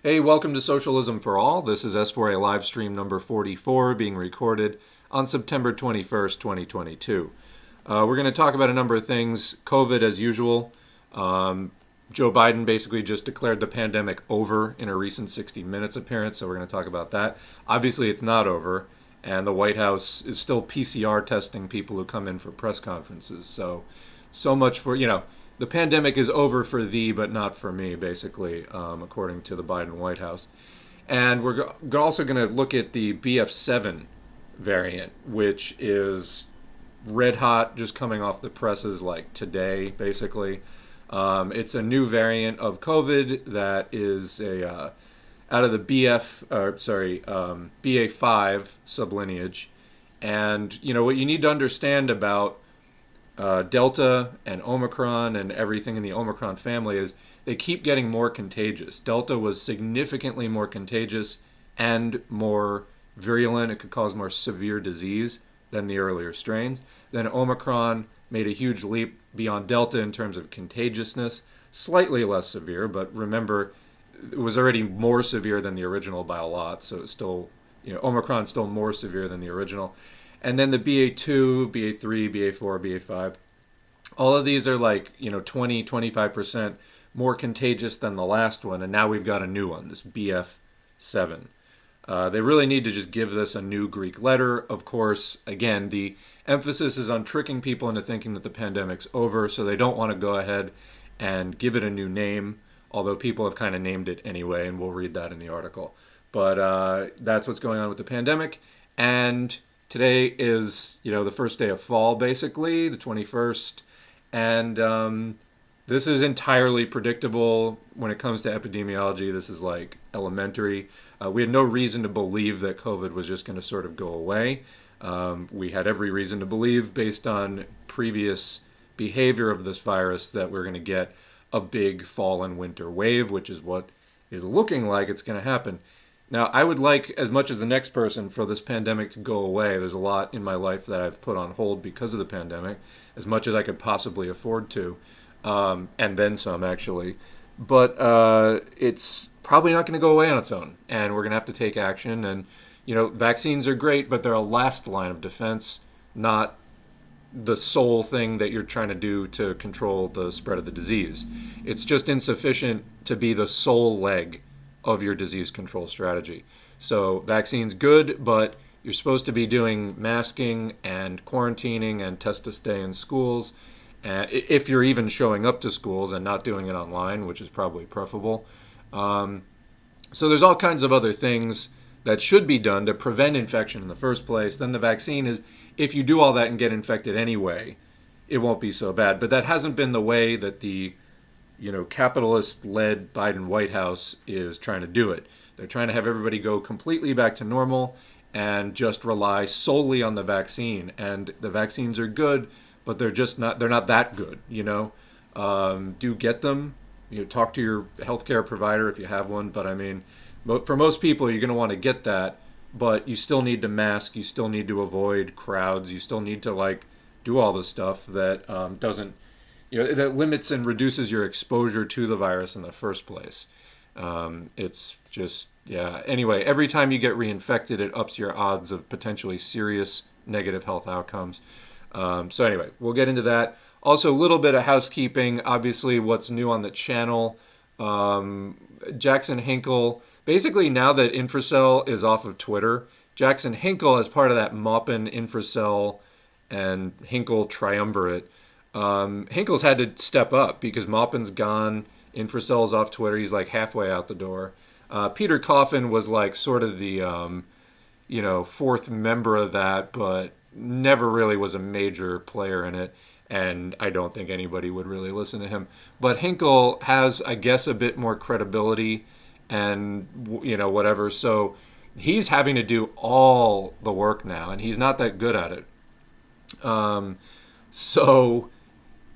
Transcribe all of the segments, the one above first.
Hey, welcome to Socialism for All. This is S4A Livestream number 44 being recorded on September 21st, 2022. We're going to talk about a number of things. COVID as usual. Joe Biden basically just declared the pandemic over in a recent 60 Minutes appearance, so we're going to talk about that. Obviously, it's not over, and the White House is still PCR testing people who come in for press conferences. So much for, the pandemic is over for thee, but not for me, basically, according to the Biden White House. And we're also going to look at the BF7 variant, which is red hot, just coming off the presses like today, basically. It's a new variant of COVID that is out of the BA5 sublineage. And, what you need to understand about Delta and Omicron and everything in the Omicron family is they keep getting more contagious. Delta was significantly more contagious and more virulent. It could cause more severe disease than the earlier strains. Then Omicron made a huge leap beyond Delta in terms of contagiousness, slightly less severe, but remember, it was already more severe than the original by a lot, so it's still, Omicron's still more severe than the original. And then the BA2, BA3, BA4, BA5, all of these are like, 20, 25% more contagious than the last one. And now we've got a new one, this BF7. They really need to just give this a new Greek letter. Of course, again, the emphasis is on tricking people into thinking that the pandemic's over, so they don't want to go ahead and give it a new name, although people have kind of named it anyway, and we'll read that in the article. But that's what's going on with the pandemic. And today is, the first day of fall, basically, the 21st. And this is entirely predictable when it comes to epidemiology. This is like elementary. We had no reason to believe that COVID was just going to sort of go away. We had every reason to believe, based on previous behavior of this virus, that we're going to get a big fall and winter wave, which is what is looking like it's going to happen. Now, I would like, as much as the next person, for this pandemic to go away. There's a lot in my life that I've put on hold because of the pandemic, as much as I could possibly afford to, and then some, actually. But it's probably not going to go away on its own, and we're going to have to take action. And, vaccines are great, but they're a last line of defense, not the sole thing that you're trying to do to control the spread of the disease. It's just insufficient to be the sole leg of your disease control strategy. So vaccines good, but you're supposed to be doing masking and quarantining and test to stay in schools, if you're even showing up to schools, and not doing it online, which is probably preferable. So there's all kinds of other things that should be done to prevent infection in the first place. Then the vaccine is, if you do all that and get infected anyway, it won't be so bad. But that hasn't been the way that the capitalist-led Biden White House is trying to do it. They're trying to have everybody go completely back to normal and just rely solely on the vaccine. And the vaccines are good, but they're not that good, Do get them. Talk to your healthcare provider if you have one. But I mean, for most people, you're going to want to get that, but you still need to mask. You still need to avoid crowds. You still need to, do all the stuff that doesn't, that limits and reduces your exposure to the virus in the first place. It's just, Anyway, every time you get reinfected, it ups your odds of potentially serious negative health outcomes. So anyway, we'll get into that. Also, a little bit of housekeeping. Obviously, what's new on the channel. Jackson Hinkle, basically now that Infracell is off of Twitter, Jackson Hinkle, as part of that Maupin, Infracell, and Hinkle triumvirate, Hinkle's had to step up because Maupin's gone, Infracell's off Twitter, he's like halfway out the door. Peter Coffin was like sort of the, fourth member of that, but never really was a major player in it, and I don't think anybody would really listen to him. But Hinkle has, I guess, a bit more credibility and, whatever, so he's having to do all the work now, and he's not that good at it. So,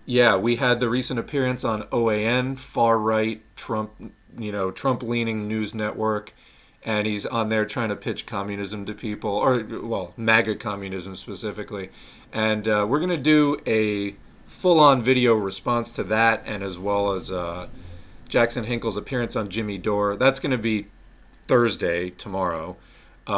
we had the recent appearance on OAN, far-right Trump-leaning news network, and he's on there trying to pitch communism to people, or, MAGA communism specifically. And we're going to do a full-on video response to that, and as well as Jackson Hinkle's appearance on Jimmy Dore. That's going to be Thursday, tomorrow. We do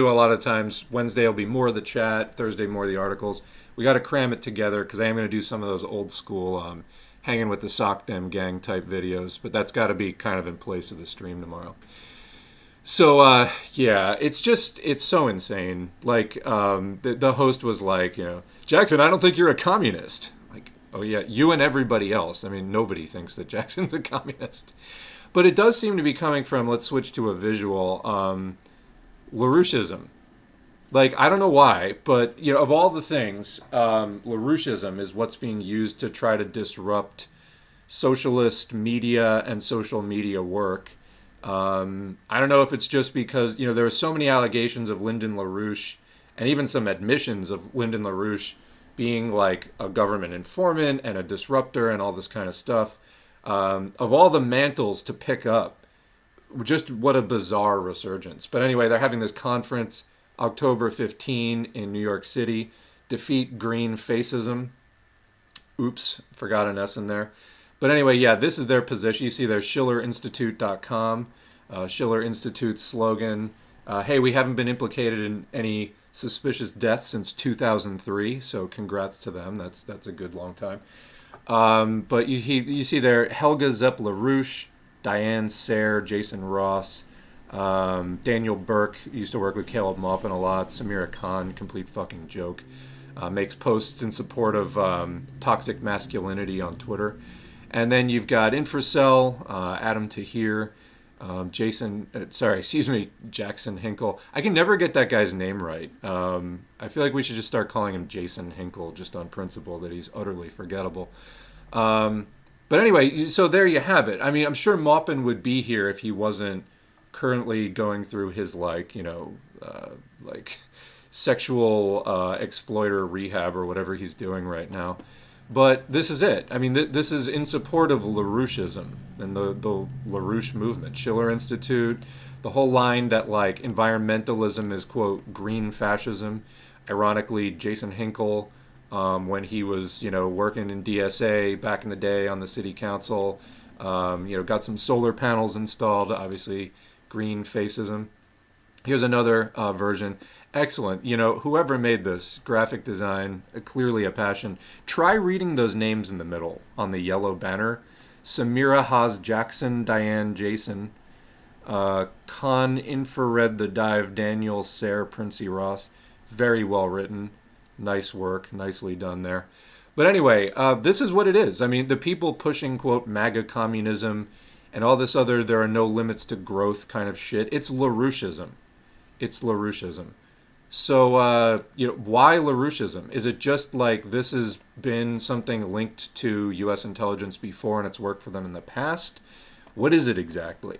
a lot of times. Wednesday will be more of the chat. Thursday, more of the articles. We got to cram it together because I am going to do some of those old school hanging with the sock them gang type videos. But that's got to be kind of in place of the stream tomorrow. So, it's so insane. Like, the host was like, Jackson, I don't think you're a communist. Like, oh yeah, you and everybody else. I mean, nobody thinks that Jackson's a communist. But it does seem to be coming from, let's switch to a visual, LaRoucheism. Like, I don't know why, but, of all the things, LaRoucheism is what's being used to try to disrupt socialist media and social media work. I don't know if it's just because, there are so many allegations of Lyndon LaRouche and even some admissions of Lyndon LaRouche being like a government informant and a disruptor and all this kind of stuff. Of all the mantles to pick up, just what a bizarre resurgence. But anyway, they're having this conference October 15 in New York City. Defeat green fascism. Oops, forgot an S in there. But anyway, yeah, this is their position. You see their schillerinstitute.com, Schiller Institute's slogan. Hey, we haven't been implicated in any suspicious deaths since 2003, so congrats to them. That's a good long time. But you see there Helga Zepp LaRouche, Diane Sayre, Jason Ross, Daniel Burke, used to work with Caleb Maupin a lot, Samira Khan, complete fucking joke, makes posts in support of toxic masculinity on Twitter. And then you've got Infracell, Adam Tahir, Jackson Hinkle. I can never get that guy's name right. I feel like we should just start calling him Jason Hinkle just on principle that he's utterly forgettable. But anyway, so there you have it. I mean, I'm sure Maupin would be here if he wasn't currently going through his sexual exploiter rehab or whatever he's doing right now. But this is it. I mean, this is in support of LaRoucheism and the LaRouche movement. Schiller Institute, the whole line that, like, environmentalism is, quote, green fascism. Ironically, Jason Hinkle, when he was, working in DSA back in the day on the city council, got some solar panels installed, obviously green fascism. Here's another version. Excellent. Whoever made this, graphic design, clearly a passion. Try reading those names in the middle on the yellow banner. Samira Haas Jackson, Diane Jason, Khan Infrared the Dive, Daniel Sayre, Princey Ross. Very well written. Nice work. Nicely done there. But anyway, this is what it is. I mean, the people pushing, quote, MAGA communism and all this other there are no limits to growth kind of shit. It's LaRoucheism. It's LaRoucheism. So, why LaRoucheism? Is it just like this has been something linked to U.S. intelligence before and it's worked for them in the past? What is it exactly?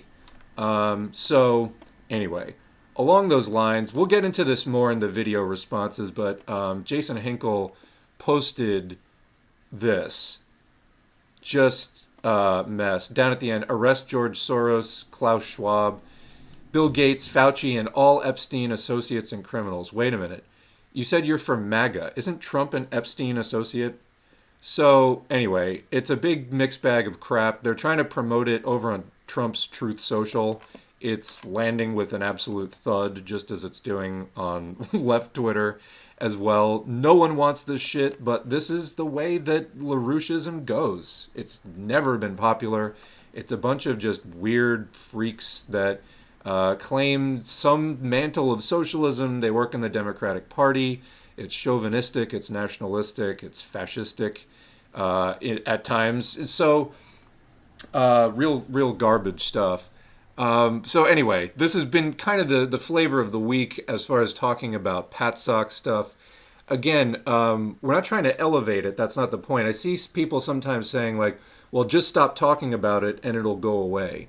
So, anyway, along those lines, we'll get into this more in the video responses, but Jason Hinkle posted this. Just mess. Down at the end, arrest George Soros, Klaus Schwab, Bill Gates, Fauci, and all Epstein associates and criminals. Wait a minute. You said you're for MAGA. Isn't Trump an Epstein associate? So, anyway, it's a big mixed bag of crap. They're trying to promote it over on Trump's Truth Social. It's landing with an absolute thud, just as it's doing on left Twitter as well. No one wants this shit, but this is the way that LaRoucheism goes. It's never been popular. It's a bunch of just weird freaks that claim some mantle of socialism. They work in the Democratic Party. It's chauvinistic, it's nationalistic, it's fascistic at times. So, real garbage stuff. So anyway, this has been kind of the flavor of the week as far as talking about PatSock stuff. Again, we're not trying to elevate it. That's not the point. I see people sometimes saying like, well, just stop talking about it and it'll go away.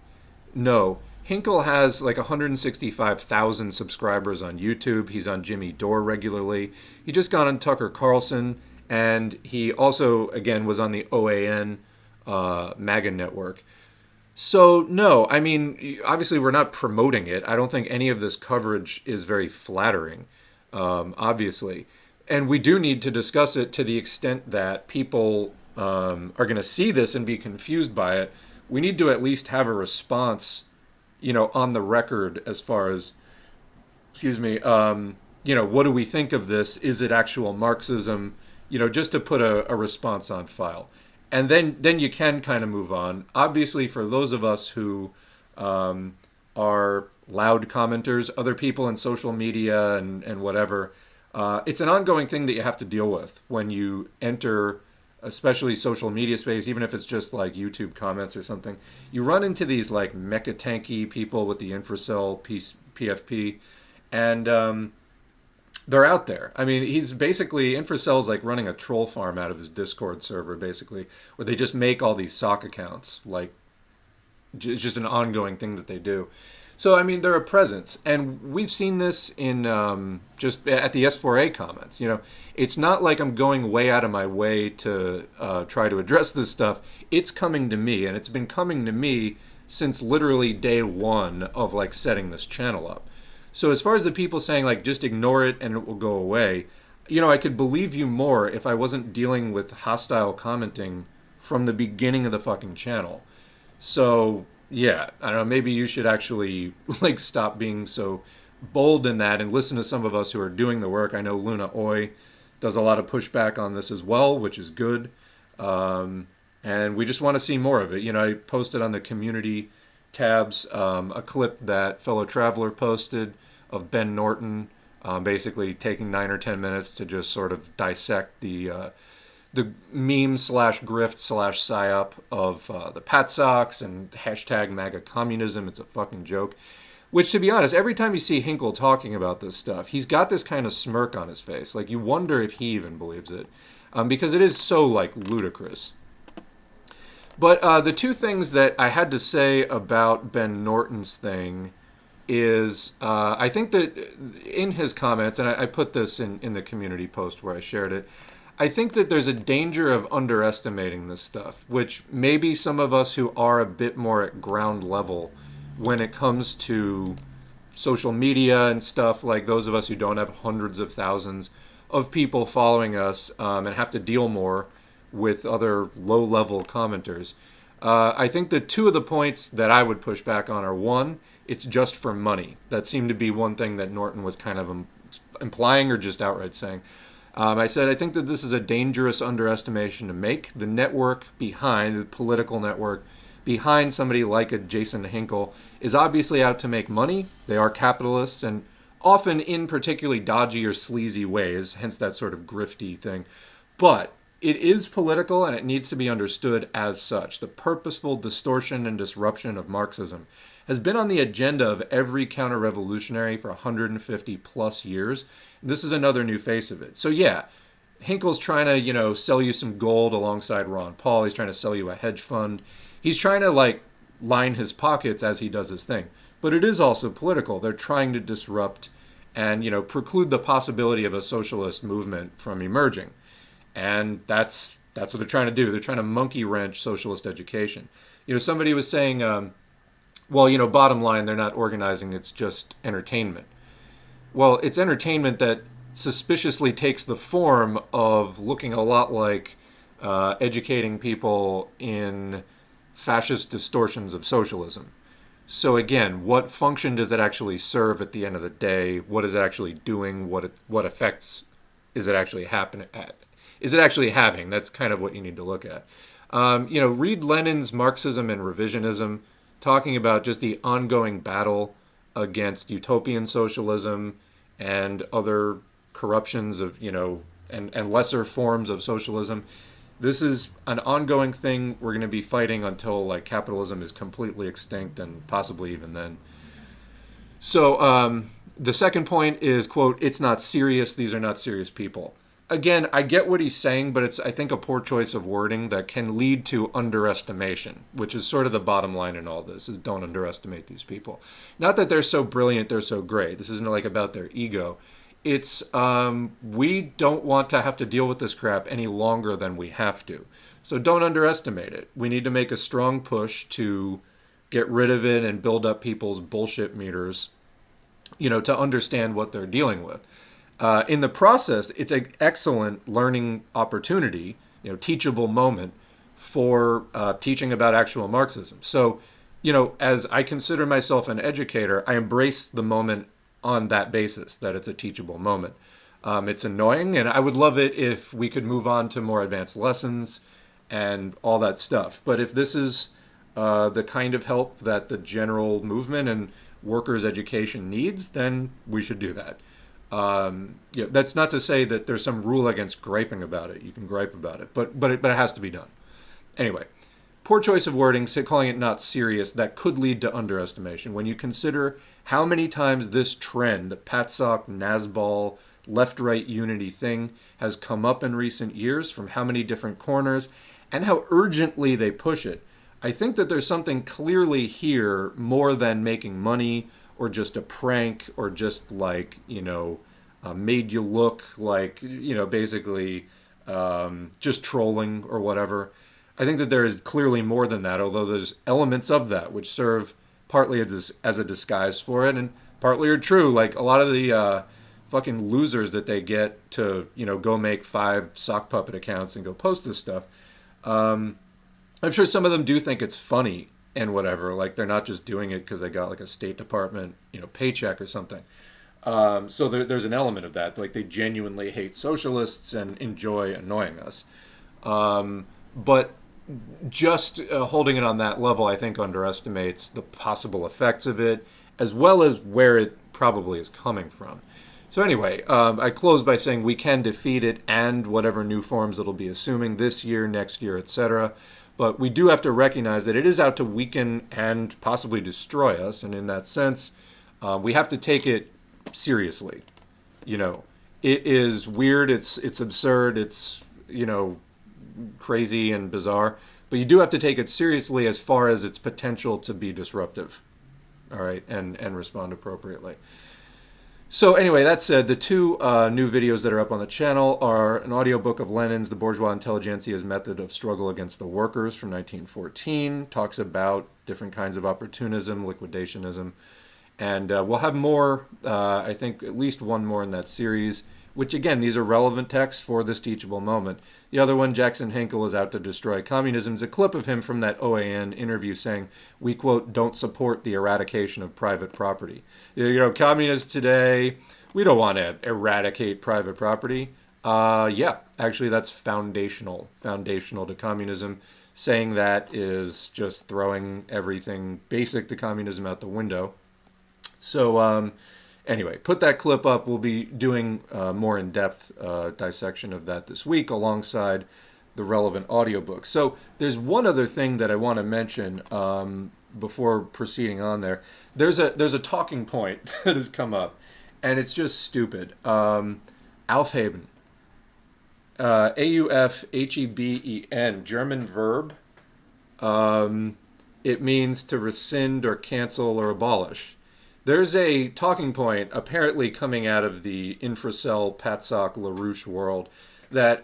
No. Hinkle has like 165,000 subscribers on YouTube. He's on Jimmy Dore regularly. He just got on Tucker Carlson, and he also, again, was on the OAN MAGA network. So, no, I mean, obviously we're not promoting it. I don't think any of this coverage is very flattering, obviously. And we do need to discuss it to the extent that people are going to see this and be confused by it, we need to at least have a response, on the record as far as, excuse me, what do we think of this? Is it actual Marxism? Just to put a response on file. And then you can kind of move on. Obviously, for those of us who are loud commenters, other people in social media and whatever, it's an ongoing thing that you have to deal with when you enter, especially social media space, even if it's just like YouTube comments or something. You run into these like mecha tanky people with the infracell PFP, and they're out there. I mean, he's basically, Infracell's like running a troll farm out of his Discord server, basically, where they just make all these sock accounts. Like, it's just an ongoing thing that they do. So, I mean, they're a presence. And we've seen this in just at the S4A comments. It's not like I'm going way out of my way to try to address this stuff. It's coming to me, and it's been coming to me since literally day one of like setting this channel up. So as far as the people saying like just ignore it and it will go away, I could believe you more if I wasn't dealing with hostile commenting from the beginning of the fucking channel. So yeah, I don't know, maybe you should actually like stop being so bold in that and listen to some of us who are doing the work. I know Luna Oi does a lot of pushback on this as well, which is good. And we just want to see more of it. I posted on the community tabs a clip that Fellow Traveler posted of Ben Norton basically taking 9 or 10 minutes to just sort of dissect the meme slash grift slash psyop of the Pat Sox and hashtag MAGA communism. It's a fucking joke. Which, to be honest, every time you see Hinkle talking about this stuff, he's got this kind of smirk on his face. Like, you wonder if he even believes it. Because it is so, like, ludicrous. But the two things that I had to say about Ben Norton's thing is I think that in his comments, and I put this in the community post where I shared it, I think that there's a danger of underestimating this stuff, which maybe some of us who are a bit more at ground level when it comes to social media and stuff, like those of us who don't have hundreds of thousands of people following us and have to deal more with other low-level commenters. I think that two of the points that I would push back on are, one, it's just for money. That seemed to be one thing that Norton was kind of implying or just outright saying. I said, I think that this is a dangerous underestimation to make. The network behind, the political network behind somebody like a Jason Hinkle is obviously out to make money. They are capitalists, and often in particularly dodgy or sleazy ways, hence that sort of grifty thing. But it is political, and it needs to be understood as such. The purposeful distortion and disruption of Marxism has been on the agenda of every counter-revolutionary for 150 plus years. This is another new face of it. So yeah, Hinkle's trying to, sell you some gold alongside Ron Paul. He's trying to sell you a hedge fund. He's trying to, line his pockets as he does his thing. But it is also political. They're trying to disrupt and, preclude the possibility of a socialist movement from emerging. And that's what they're trying to do. They're trying to monkey wrench socialist education. Somebody was saying, bottom line, they're not organizing. It's just entertainment. Well, it's entertainment that suspiciously takes the form of looking a lot like educating people in fascist distortions of socialism. So again, what function does it actually serve at the end of the day? What is it actually doing? What effects is it actually is it actually having? That's kind of what you need to look at. Read Lenin's Marxism and Revisionism, talking about just the ongoing battle against utopian socialism and other corruptions of, and lesser forms of socialism. This is an ongoing thing we're going to be fighting until capitalism is completely extinct, and possibly even then. So the second point is, quote, it's not serious. These are not serious people. Again, I get what he's saying, but it's, I think, a poor choice of wording that can lead to underestimation, which is sort of the bottom line in all this, is don't underestimate these people. Not that they're so brilliant, they're so great. This isn't about their ego. It's, we don't want to have to deal with this crap any longer than we have to. So don't underestimate it. We need to make a strong push to get rid of it and build up people's bullshit meters, to understand what they're dealing with. In the process, it's an excellent learning opportunity teachable moment for teaching about actual Marxism. So, as I consider myself an educator, I embrace the moment on that basis, that it's a teachable moment. It's annoying, and I would love it if we could move on to more advanced lessons and all that stuff. But if this is the kind of help that the general movement and workers' education needs, then we should do that. That's not to say that there's some rule against griping about it. You can gripe about it, but it has to be done. Anyway, poor choice of wording, calling it not serious, that could lead to underestimation. When you consider how many times this trend, the Patsock, Nazbol, left-right unity thing, has come up in recent years from how many different corners, and how urgently they push it, I think that there's something clearly here more than making money or just a prank or just made you look like, basically just trolling or whatever. I think that there is clearly more than that, although there's elements of that which serve partly as a disguise for it and partly are true. Like a lot of the fucking losers that they get to, go make 5 sock puppet accounts and go post this stuff. I'm sure some of them do think it's funny and whatever. Like they're not just doing it because they got like a State Department, paycheck or something. So there's an element of that. Like they genuinely hate socialists and enjoy annoying us. But just holding it on that level, I think, underestimates the possible effects of it, as well as where it probably is coming from. So anyway, I close by saying we can defeat it and whatever new forms it'll be assuming this year, next year, etc. But we do have to recognize that it is out to weaken and possibly destroy us. And in that sense, we have to take it seriously. It is weird. It's absurd. It's, crazy and bizarre, but you do have to take it seriously as far as its potential to be disruptive, all right, and respond appropriately. So anyway, that said, the 2 new videos that are up on the channel are an audiobook of Lenin's The Bourgeois Intelligentsia's Method of Struggle Against the Workers from 1914, talks about different kinds of opportunism, liquidationism, and we'll have more, I think at least one more in that series, which again, these are relevant texts for this teachable moment. The other one, Jackson Hinkle is out to destroy communism, is a clip of him from that OAN interview saying, we, quote, don't support the eradication of private property. Communists today, we don't want to eradicate private property. Yeah, actually that's foundational to communism. Saying that is just throwing everything basic to communism out the window. So, anyway, put that clip up. We'll be doing more in-depth dissection of that this week alongside the relevant audiobooks. So there's one other thing that I want to mention before proceeding on there. There's a talking point that has come up, and it's just stupid. Aufheben. Aufheben, German verb. It means to rescind or cancel or abolish. There's a talking point apparently coming out of the infracell Patsock LaRouche world that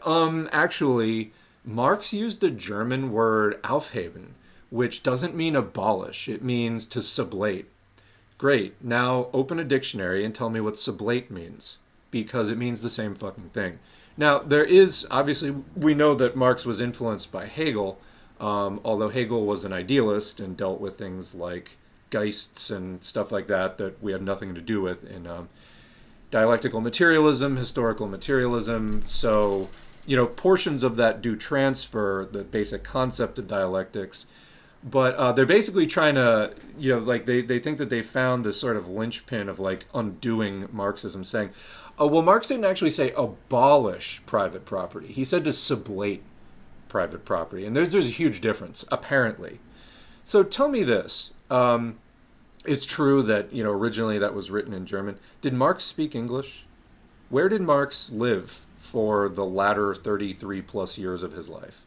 actually Marx used the German word Aufheben, which doesn't mean abolish. It means to sublate. Great. Now open a dictionary and tell me what sublate means, because it means the same fucking thing. Now there is, obviously, we know that Marx was influenced by Hegel, although Hegel was an idealist and dealt with things like Geists and stuff like that we had nothing to do with in dialectical materialism, historical materialism. So, portions of that do transfer the basic concept of dialectics, but they're basically trying to, they think that they found this sort of linchpin of undoing Marxism, saying, oh, well, Marx didn't actually say abolish private property. He said to sublate private property. And there's a huge difference, apparently. So tell me this. It's true that, originally that was written in German. Did Marx speak English? Where did Marx live for the latter 33 plus years of his life?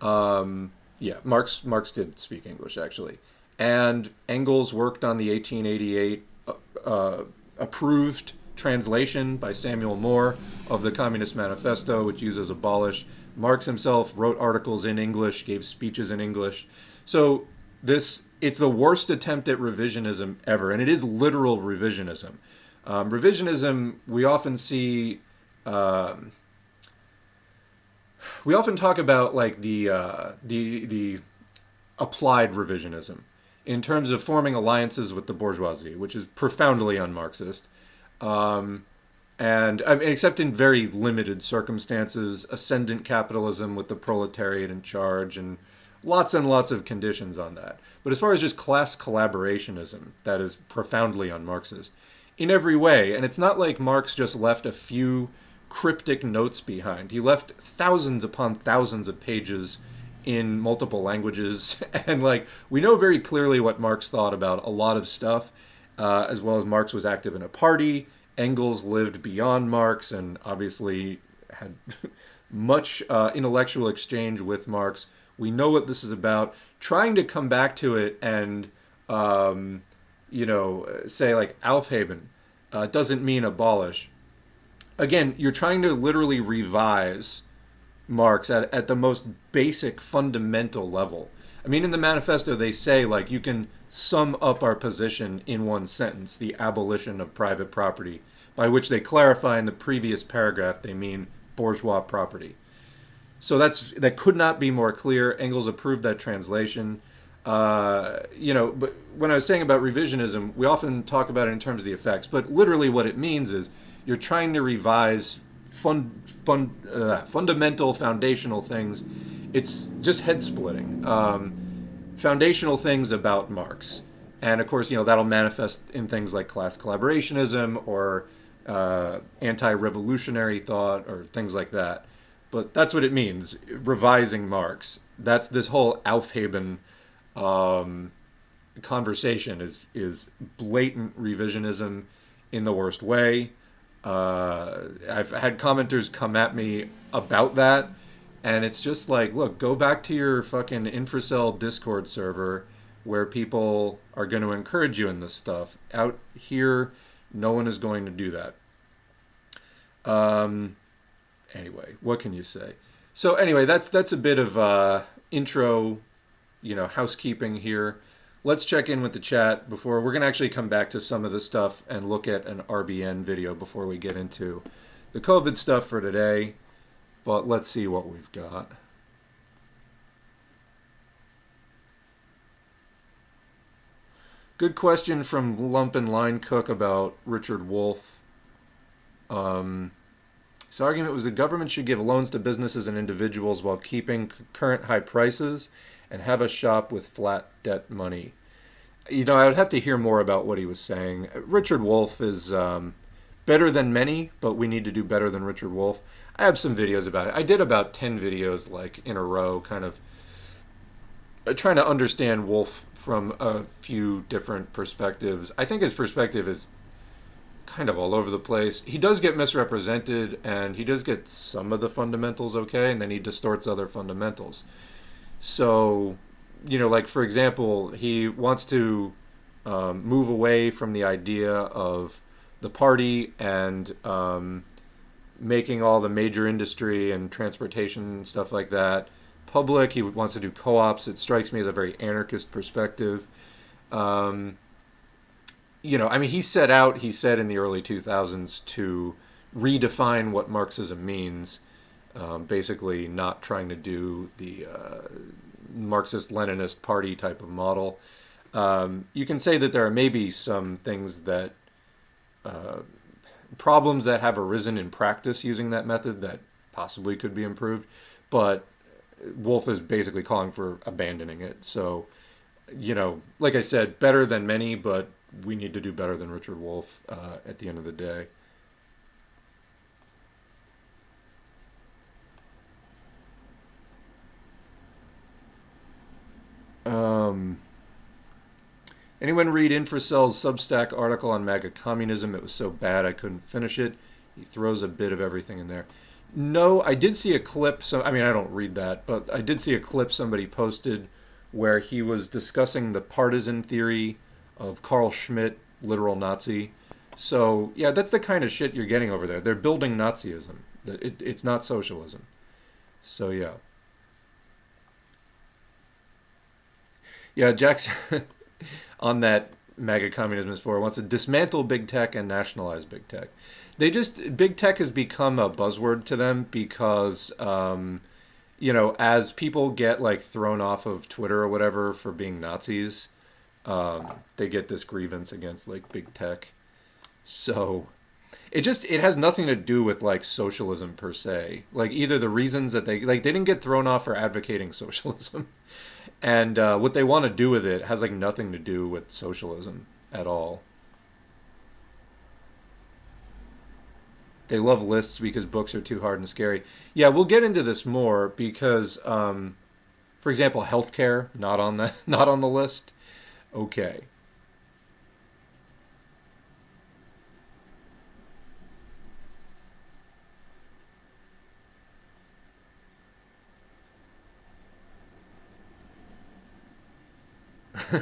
Yeah, Marx did speak English, actually. And Engels worked on the 1888 approved translation by Samuel Moore of the Communist Manifesto, which uses abolish. Marx himself wrote articles in English, gave speeches in English. So it's the worst attempt at revisionism ever, and it is literal revisionism. Revisionism, we often see, We often talk about like the applied revisionism in terms of forming alliances with the bourgeoisie, which is profoundly un-Marxist. And I mean, except in very limited circumstances, ascendant capitalism with the proletariat in charge, and lots of conditions on that. But as far as just class collaborationism, that is profoundly un-Marxist in every way. And it's not like Marx just left a few cryptic notes behind. He left thousands upon thousands of pages in multiple languages. And like, we know very clearly what Marx thought about a lot of stuff, as well as Marx was active in a party. Engels lived beyond Marx and obviously had much intellectual exchange with Marx. We know what this is about. Trying to come back to it and, say like Aufheben doesn't mean abolish. Again, you're trying to literally revise Marx at the most basic, fundamental level. I mean, in the manifesto, they say, like, you can sum up our position in one sentence, the abolition of private property, by which they clarify in the previous paragraph they mean bourgeois property. So that could not be more clear. Engels approved that translation. But when I was saying about revisionism, we often talk about it in terms of the effects, but literally what it means is you're trying to revise fundamental, foundational things. It's just head splitting. Foundational things about Marx. And of course, that'll manifest in things like class collaborationism or anti-revolutionary thought or things like that. But that's what it means, revising Marx. That's this whole Aufheben conversation is blatant revisionism in the worst way. I've had commenters come at me about that, and it's just like, look, go back to your fucking Infracell Discord server where people are going to encourage you in this stuff. Out here, no one is going to do that. Anyway, what can you say? So anyway, that's a bit of intro, housekeeping here. Let's check in with the chat before we're going to actually come back to some of the stuff and look at an RBN video before we get into the COVID stuff for today. But let's see what we've got. Good question from Lump and Line Cook about Richard Wolff. His argument was the government should give loans to businesses and individuals while keeping current high prices and have a shop with flat debt money. I would have to hear more about what he was saying. Richard Wolff is better than many, but we need to do better than Richard Wolff. I have some videos about it. I did about 10 videos like in a row, kind of trying to understand Wolff from a few different perspectives. I think his perspective is kind of all over the place. He does get misrepresented, and he does get some of the fundamentals okay, and then he distorts other fundamentals. So, like for example, he wants to move away from the idea of the party and making all the major industry and transportation and stuff like that public. He wants to do co-ops. It strikes me as a very anarchist perspective. He said in the early 2000s to redefine what Marxism means, basically not trying to do the Marxist-Leninist party type of model. You can say that there are maybe some things that, problems that have arisen in practice using that method that possibly could be improved, but Wolff is basically calling for abandoning it. So, like I said, better than many, but we need to do better than Richard Wolff at the end of the day. Anyone read Infracell's Substack article on MAGA communism? It was so bad I couldn't finish it. He throws a bit of everything in there. No, I did see a clip. I don't read that, but I did see a clip somebody posted where he was discussing the partisan theory of Carl Schmitt, literal Nazi. So, yeah, that's the kind of shit you're getting over there. They're building Nazism. It's not socialism. So, yeah. Yeah, Jackson, on that MAGA communism is for, wants to dismantle big tech and nationalize big tech. Big tech has become a buzzword to them because as people get like thrown off of Twitter or whatever for being Nazis, they get this grievance against like big tech. So it has nothing to do with like socialism per se. Like either the reasons that they didn't get thrown off for advocating socialism, and what they want to do with it has like nothing to do with socialism at all. They love lists because books are too hard and scary. Yeah, we'll get into this more because, for example, healthcare not on the not on the list. Okay.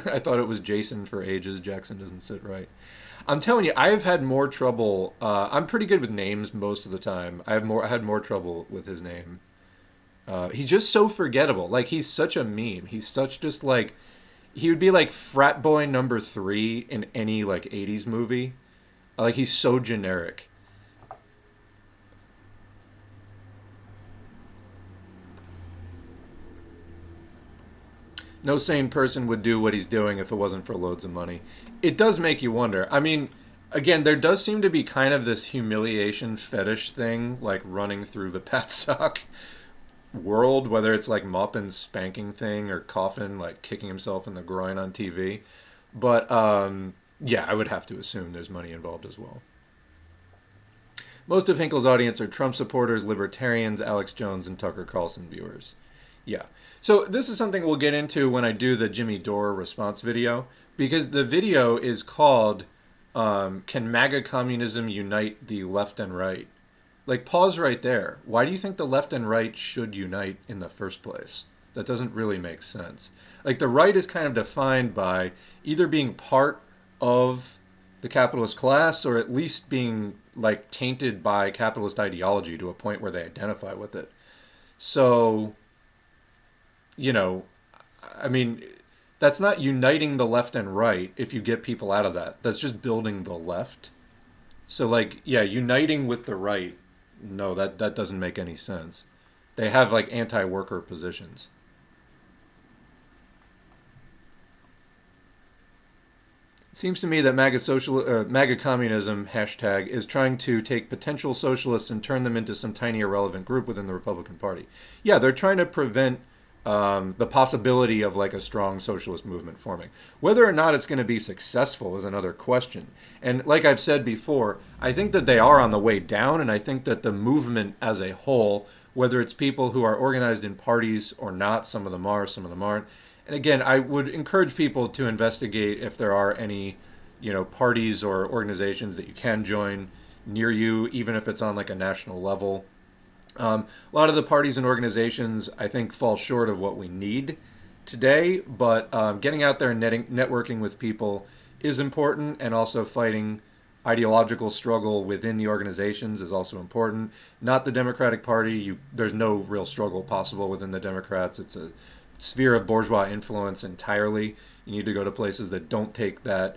I thought it was Jason for ages. Jackson doesn't sit right. I'm telling you, I've had more trouble. I'm pretty good with names most of the time. I had more trouble with his name. He's just so forgettable. Like he's such a meme. He's such just like he would be like frat boy number three in any like '80s movie. Like he's so generic. No sane person would do what he's doing if it wasn't for loads of money. It does make you wonder. I mean, again, there does seem to be kind of this humiliation fetish thing, like running through the Pat Sock world, whether it's like Maupin's spanking thing or Coffin like kicking himself in the groin on TV. But yeah, I would have to assume there's money involved as well. Most of Hinkle's audience are Trump supporters, libertarians, Alex Jones, and Tucker Carlson viewers. Yeah. So this is something we'll get into when I do the Jimmy Dore response video, because the video is called Can MAGA Communism Unite the Left and Right? Like, pause right there. Why do you think the left and right should unite in the first place? That doesn't really make sense. Like, the right is kind of defined by either being part of the capitalist class or at least being, like, tainted by capitalist ideology to a point where they identify with it. So, you know, I mean, that's not uniting the left and right if you get people out of that. That's just building the left. So, like, yeah, uniting with the right, no, that doesn't make any sense. They have, like, anti-worker positions. It seems to me that MAGA communism hashtag is trying to take potential socialists and turn them into some tiny irrelevant group within the Republican Party. Yeah, they're trying to prevent the possibility of like a strong socialist movement forming. Whether or not it's going to be successful is another question. And like I've said before, I think that they are on the way down, and I think that the movement as a whole, whether it's people who are organized in parties or not, some of them are, some of them aren't. And again, I would encourage people to investigate if there are any, parties or organizations that you can join near you, even if it's on like a national level. A lot of the parties and organizations, I think, fall short of what we need today, but getting out there and networking with people is important, and also fighting ideological struggle within the organizations is also important. Not the Democratic Party. There's no real struggle possible within the Democrats. It's a sphere of bourgeois influence entirely. You need to go to places that don't take that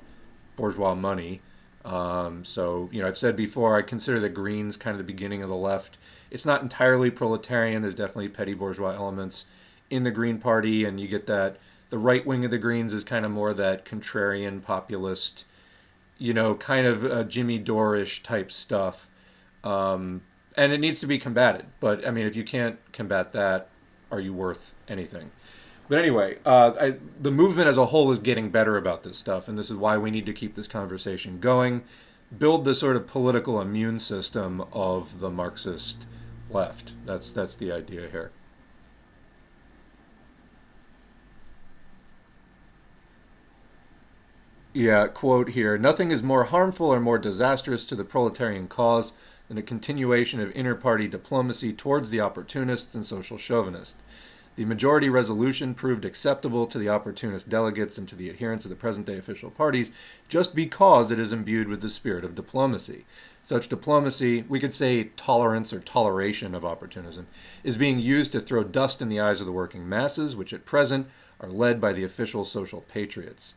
bourgeois money. So, I've said before, I consider the Greens kind of the beginning of the left. It's not entirely proletarian. There's definitely petty bourgeois elements in the Green Party, and you get that the right wing of the Greens is kind of more that contrarian, populist, kind of Jimmy Dore-ish type stuff. And it needs to be combated. But, I mean, if you can't combat that, are you worth anything? But anyway, the movement as a whole is getting better about this stuff, and this is why we need to keep this conversation going. Build the sort of political immune system of the Marxist left. That's the idea here. Yeah, quote here, nothing is more harmful or more disastrous to the proletarian cause than a continuation of inter-party diplomacy towards the opportunists and social chauvinists. The majority resolution proved acceptable to the opportunist delegates and to the adherents of the present-day official parties just because it is imbued with the spirit of diplomacy. Such diplomacy, we could say tolerance or toleration of opportunism, is being used to throw dust in the eyes of the working masses, which at present are led by the official social patriots.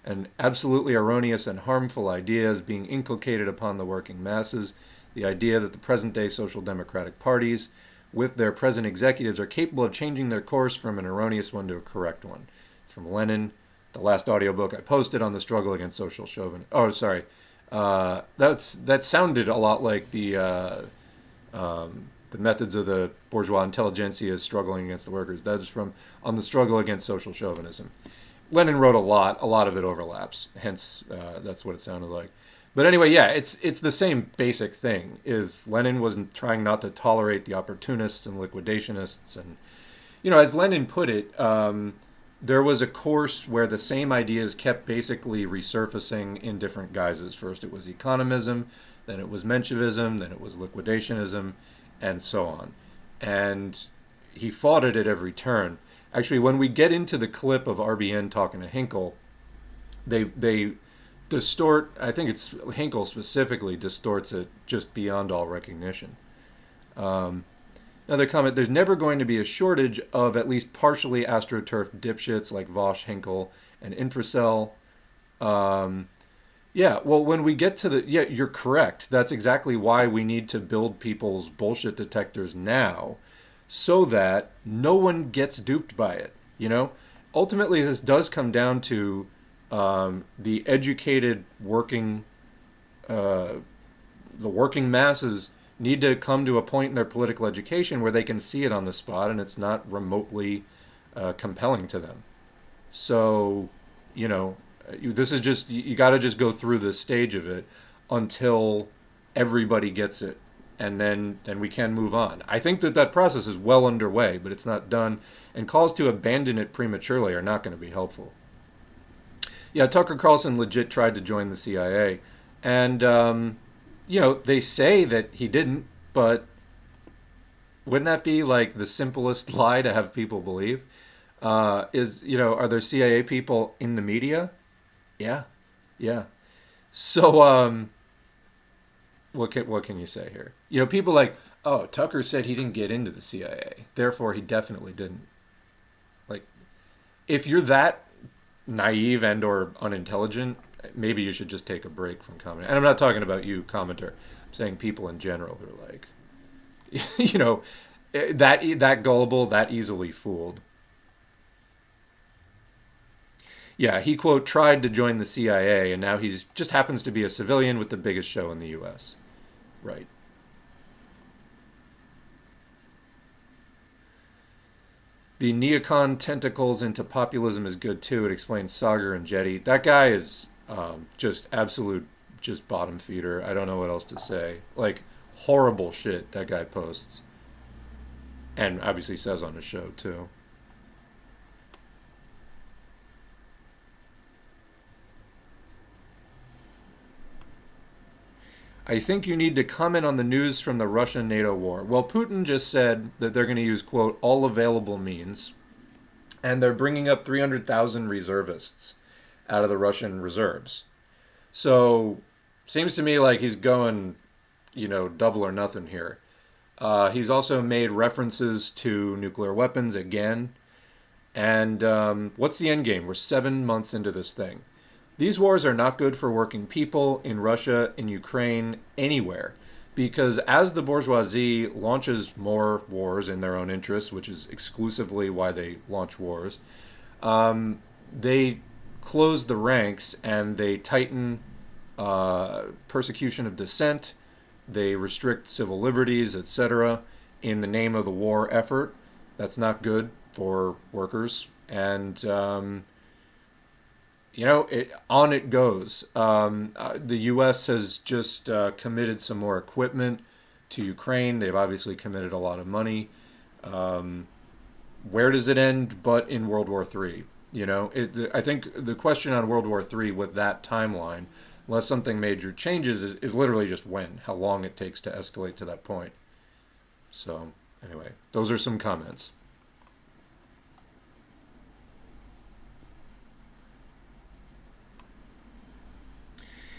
An absolutely erroneous and harmful idea is being inculcated upon the working masses, the idea that the present-day social democratic parties, with their present executives are capable of changing their course from an erroneous one to a correct one. It's from Lenin, the last audiobook I posted on the struggle against social chauvinism. Oh, sorry. That sounded a lot like the methods of the bourgeois intelligentsia struggling against the workers. That is from On the Struggle Against Social Chauvinism. Lenin wrote a lot of it overlaps, hence that's what it sounded like. But anyway, yeah, it's the same basic thing. Is Lenin was trying not to tolerate the opportunists and liquidationists, and as Lenin put it, there was a course where the same ideas kept basically resurfacing in different guises. First, it was economism, then it was Menshevism, then it was liquidationism, and so on. And he fought it at every turn. Actually, when we get into the clip of RBN talking to Hinkle, they distort, I think it's Hinkle specifically distorts it just beyond all recognition. Another comment, there's never going to be a shortage of at least partially astroturf dipshits like Vosh, Hinkle, and Infracell. Yeah, well, when we get to yeah, you're correct. That's exactly why we need to build people's bullshit detectors now, so that no one gets duped by it, Ultimately, this does come down to the educated the working masses need to come to a point in their political education where they can see it on the spot and it's not remotely compelling to them. So, this is just, you got to just go through this stage of it until everybody gets it, and then we can move on. I think that process is well underway, but it's not done, and calls to abandon it prematurely are not going to be helpful. Yeah, Tucker Carlson legit tried to join the CIA, and they say that he didn't, but wouldn't that be like the simplest lie to have people believe? Are there CIA people in the media? Yeah. So, what can you say here? People like, oh, Tucker said he didn't get into the CIA, therefore he definitely didn't. Like, if you're that naive and or unintelligent, maybe you should just take a break from commenting. And I'm not talking about you, commenter. I'm saying people in general who are like, that gullible, that easily fooled. Yeah, he, quote, tried to join the CIA, and now he's just happens to be a civilian with the biggest show in the U.S. Right. The neocon tentacles into populism is good, too. It explains Sagar and Jetty. That guy is just absolute, just bottom feeder. I don't know what else to say. Like, horrible shit that guy posts. And obviously says on his show, too. I think you need to comment on the news from the Russia-NATO war. Well, Putin just said that they're going to use, quote, all available means, and they're bringing up 300,000 reservists out of the Russian reserves. So, seems to me like he's going, double or nothing here. He's also made references to nuclear weapons again. And what's the end game? We're 7 months into this thing. These wars are not good for working people in Russia, in Ukraine, anywhere. Because as the bourgeoisie launches more wars in their own interests, which is exclusively why they launch wars, they close the ranks and they tighten persecution of dissent, they restrict civil liberties, etc., in the name of the war effort. That's not good for workers. And on it goes. The U.S. has just committed some more equipment to Ukraine. They've obviously committed a lot of money. Where does it end but in World War III? I think the question on World War III with that timeline, unless something major changes, is literally just when, how long it takes to escalate to that point. So, anyway, those are some comments.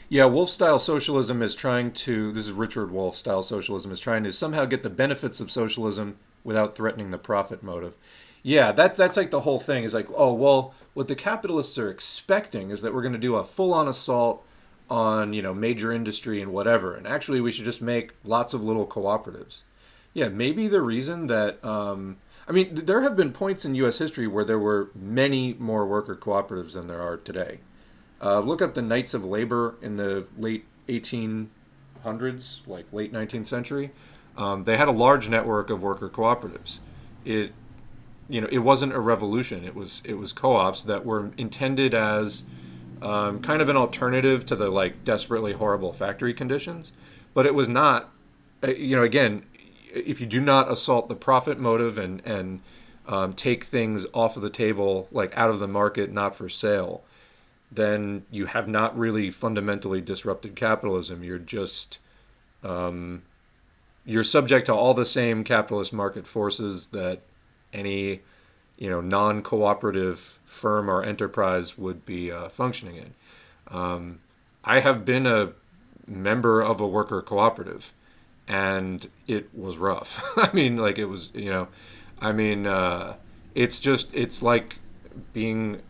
Yeah, Wolf-style socialism is trying to, this is Richard Wolf-style socialism, is trying to somehow get the benefits of socialism without threatening the profit motive. Yeah, that's like the whole thing is like, oh, well, what the capitalists are expecting is that we're going to do a full-on assault on, major industry and whatever. And actually, we should just make lots of little cooperatives. Yeah, maybe the reason that I mean, there have been points in U.S. history where there were many more worker cooperatives than there are today. Look up the Knights of Labor in the late 1800s, like late 19th century. They had a large network of worker cooperatives. It it wasn't a revolution. It was co-ops that were intended as kind of an alternative to the like desperately horrible factory conditions, but it was not. Again, if you do not assault the profit motive and take things off of the table, like out of the market, not for sale, then you have not really fundamentally disrupted capitalism. You're just you're subject to all the same capitalist market forces that any non-cooperative firm or enterprise would be functioning in. I have been a member of a worker cooperative, and it was rough. I mean, like it was, I mean, it's like being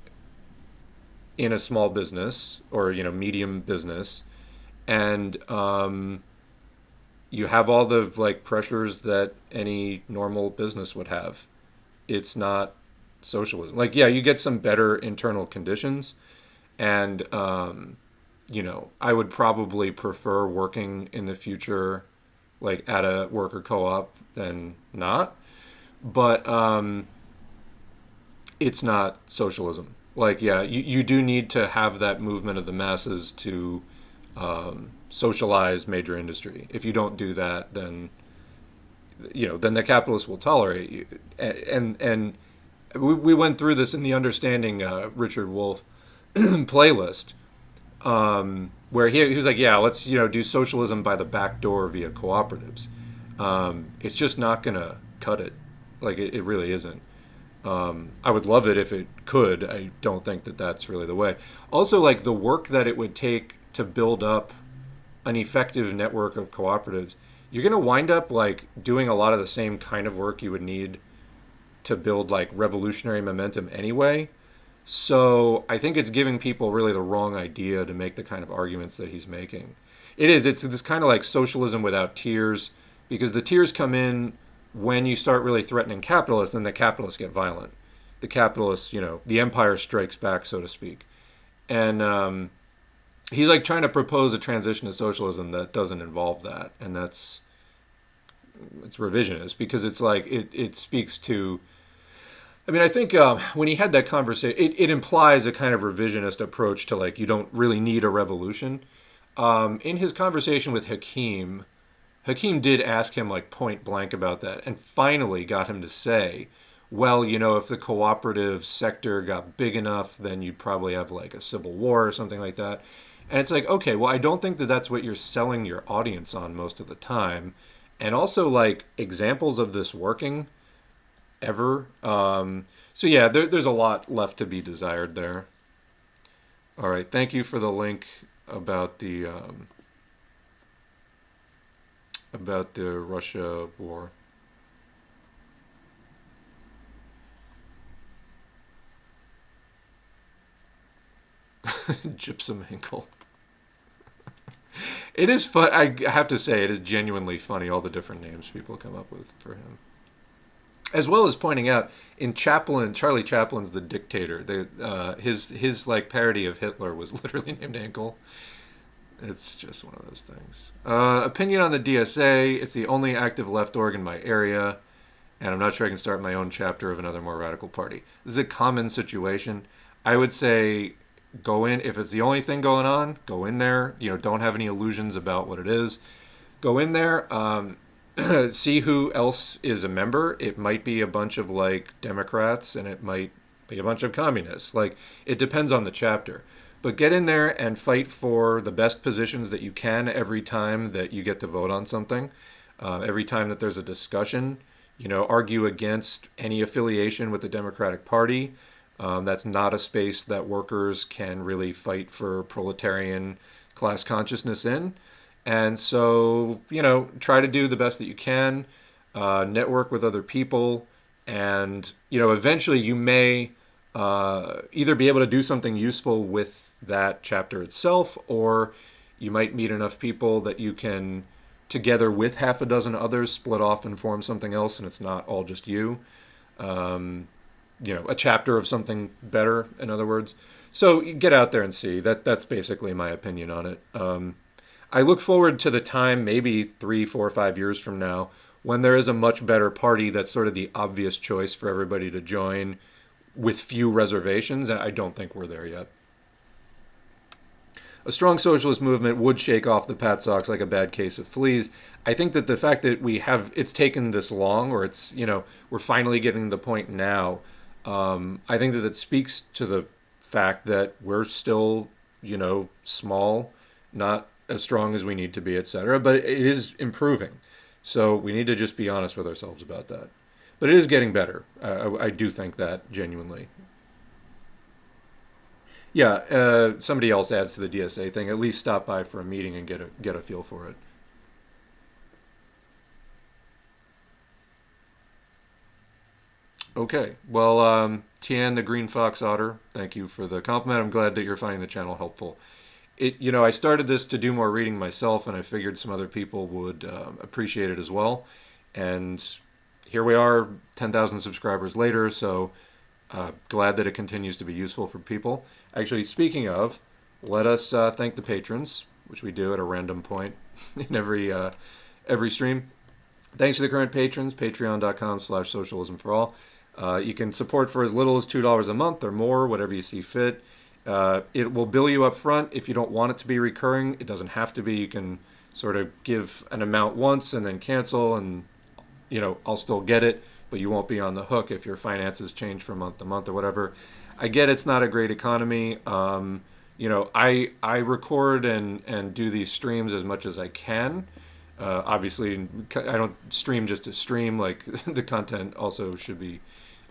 in a small business or medium business, and you have all the like pressures that any normal business would have. It's not socialism. Like, yeah, you get some better internal conditions, and I would probably prefer working in the future like at a worker co-op than not. But it's not socialism. Like, yeah, you do need to have that movement of the masses to socialize major industry. If you don't do that, then the capitalists will tolerate you. And we went through this in the Understanding Richard Wolff playlist, where he was like, yeah, let's do socialism by the back door via cooperatives. It's just not gonna cut it. Like it really isn't. I would love it if it could. I don't think that that's really the way. Also, like the work that it would take to build up an effective network of cooperatives, you're gonna wind up like doing a lot of the same kind of work you would need to build like revolutionary momentum anyway. So I think it's giving people really the wrong idea to make the kind of arguments that he's making. It's this kind of like socialism without tiers, because the tiers come in when you start really threatening capitalists, then the capitalists get violent. The capitalists, the empire strikes back, so to speak. And he's like trying to propose a transition to socialism that doesn't involve that, and it's revisionist because it's like it speaks to. I mean, I think when he had that conversation, it implies a kind of revisionist approach to like you don't really need a revolution. In his conversation with Hakim did ask him like point blank about that, and finally got him to say, well, if the cooperative sector got big enough, then you'd probably have like a civil war or something like that. And it's like, okay, well, I don't think that that's what you're selling your audience on most of the time. And also like examples of this working ever. So yeah, there's a lot left to be desired there. All right, thank you for the link about the Russia war. Gypsum Hinkle. It is fun. I have to say, it is genuinely funny, all the different names people come up with for him. As well as pointing out, in Charlie Chaplin's The Dictator, his like parody of Hitler was literally named Hinkle. It's just one of those things. Opinion on the DSA. It's the only active left org in my area, and I'm not sure I can start my own chapter of another more radical party. This is a common situation. I would say go in. If it's the only thing going on, go in there. Don't have any illusions about what it is. Go in there. See who else is a member. It might be a bunch of like Democrats, and it might be a bunch of communists. Like it depends on the chapter. But get in there and fight for the best positions that you can every time that you get to vote on something. Every time that there's a discussion, argue against any affiliation with the Democratic Party. That's not a space that workers can really fight for proletarian class consciousness in. And so, try to do the best that you can, network with other people, and, eventually you may either be able to do something useful with that chapter itself, or you might meet enough people that you can together with half a dozen others split off and form something else, and it's not all just you. A chapter of something better, in other words. So get out there and see. That's basically my opinion on it. I look forward to the time, maybe 3, 4, 5 years from now, when there is a much better party that's sort of the obvious choice for everybody to join with few reservations. And I don't think we're there yet. A strong socialist movement would shake off the Pat Sox like a bad case of fleas. I think that the fact that it's taken this long, or we're finally getting to the point now, I think that it speaks to the fact that we're still, small, not as strong as we need to be, etc. But it is improving. So we need to just be honest with ourselves about that. But it is getting better. I do think that genuinely. Yeah, somebody else adds to the DSA thing. At least stop by for a meeting and get a feel for it. Okay. Well, Tian the Green Fox Otter, thank you for the compliment. I'm glad that you're finding the channel helpful. I started this to do more reading myself, and I figured some other people would appreciate it as well. And here we are, 10,000 subscribers later, so glad that it continues to be useful for people. Actually, speaking of, let us thank the patrons, which we do at a random point in every stream. Thanks to the current patrons, patreon.com/socialism for all. You can support for as little as $2 a month or more, whatever you see fit. It will bill you up front if you don't want it to be recurring. It doesn't have to be. You can sort of give an amount once and then cancel, and I'll still get it, but you won't be on the hook if your finances change from month to month or whatever. I get it's not a great economy. I record and do these streams as much as I can. Obviously, I don't stream just to stream. Like the content also should be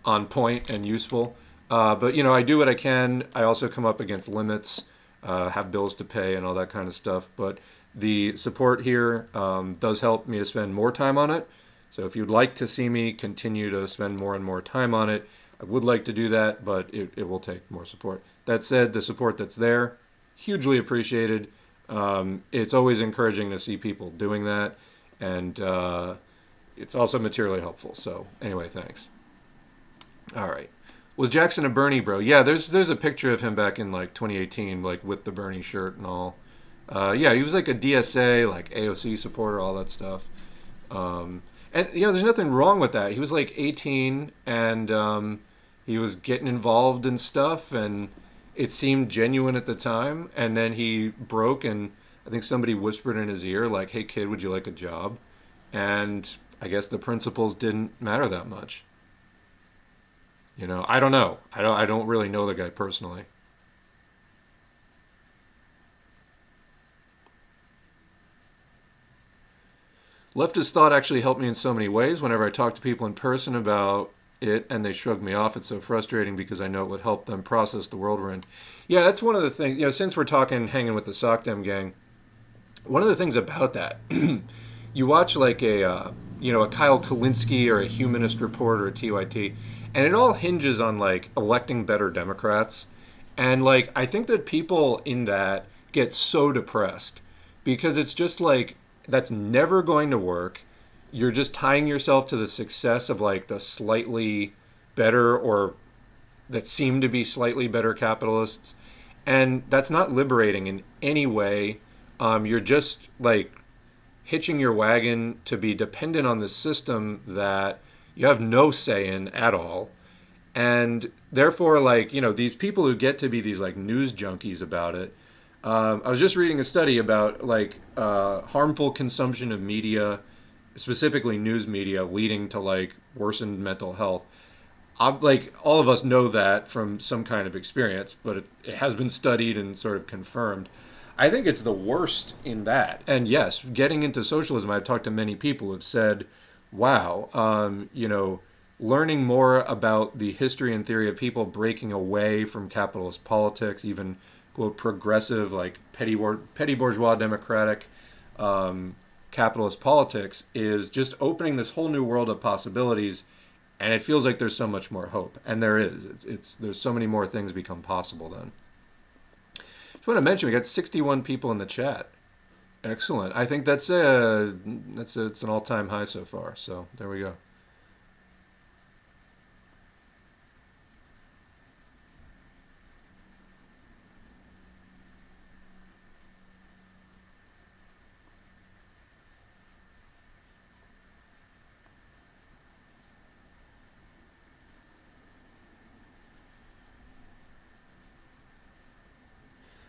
on point and useful. But I do what I can. I also come up against limits, have bills to pay and all that kind of stuff. But the support here does help me to spend more time on it. So if you'd like to see me continue to spend more and more time on it, I would like to do that, but it will take more support. That said, the support that's there, hugely appreciated. It's always encouraging to see people doing that, and it's also materially helpful. So anyway, thanks. All right. Was Jackson a Bernie bro? Yeah, there's a picture of him back in like 2018, like with the Bernie shirt and all. Yeah, he was like a DSA, like AOC supporter, all that stuff. And there's nothing wrong with that. He was like 18, and he was getting involved in stuff, and it seemed genuine at the time. And then he broke, and I think somebody whispered in his ear, like, "Hey kid, would you like a job?" And I guess the principles didn't matter that much. I don't know. I don't really know the guy personally. Leftist thought actually helped me in so many ways. Whenever I talk to people in person about it and they shrug me off, it's so frustrating because I know it would help them process the world we're in. Yeah, that's one of the things, since we're hanging with the SOCDEM gang, one of the things about that, you watch like a Kyle Kulinski or a Humanist Report or a TYT, and it all hinges on like electing better Democrats. And like, I think that people in that get so depressed because it's just like, that's never going to work. You're just tying yourself to the success of like the slightly better, or that seem to be slightly better capitalists. And that's not liberating in any way. You're just like hitching your wagon to be dependent on the system that you have no say in at all. And therefore, like, these people who get to be these like news junkies about it. I was just reading a study about like harmful consumption of media, specifically news media, leading to like worsened mental health. Like all of us know that from some kind of experience, but it has been studied and sort of confirmed. I think it's the worst in that. And yes, getting into socialism, I've talked to many people who have said, wow, learning more about the history and theory of people breaking away from capitalist politics, even, quote, progressive, like petty bourgeois democratic capitalist politics, is just opening this whole new world of possibilities. And it feels like there's so much more hope. And there is. There's so many more things become possible then. Just want to mention, we got 61 people in the chat. Excellent. I think it's an all-time high so far. So there we go.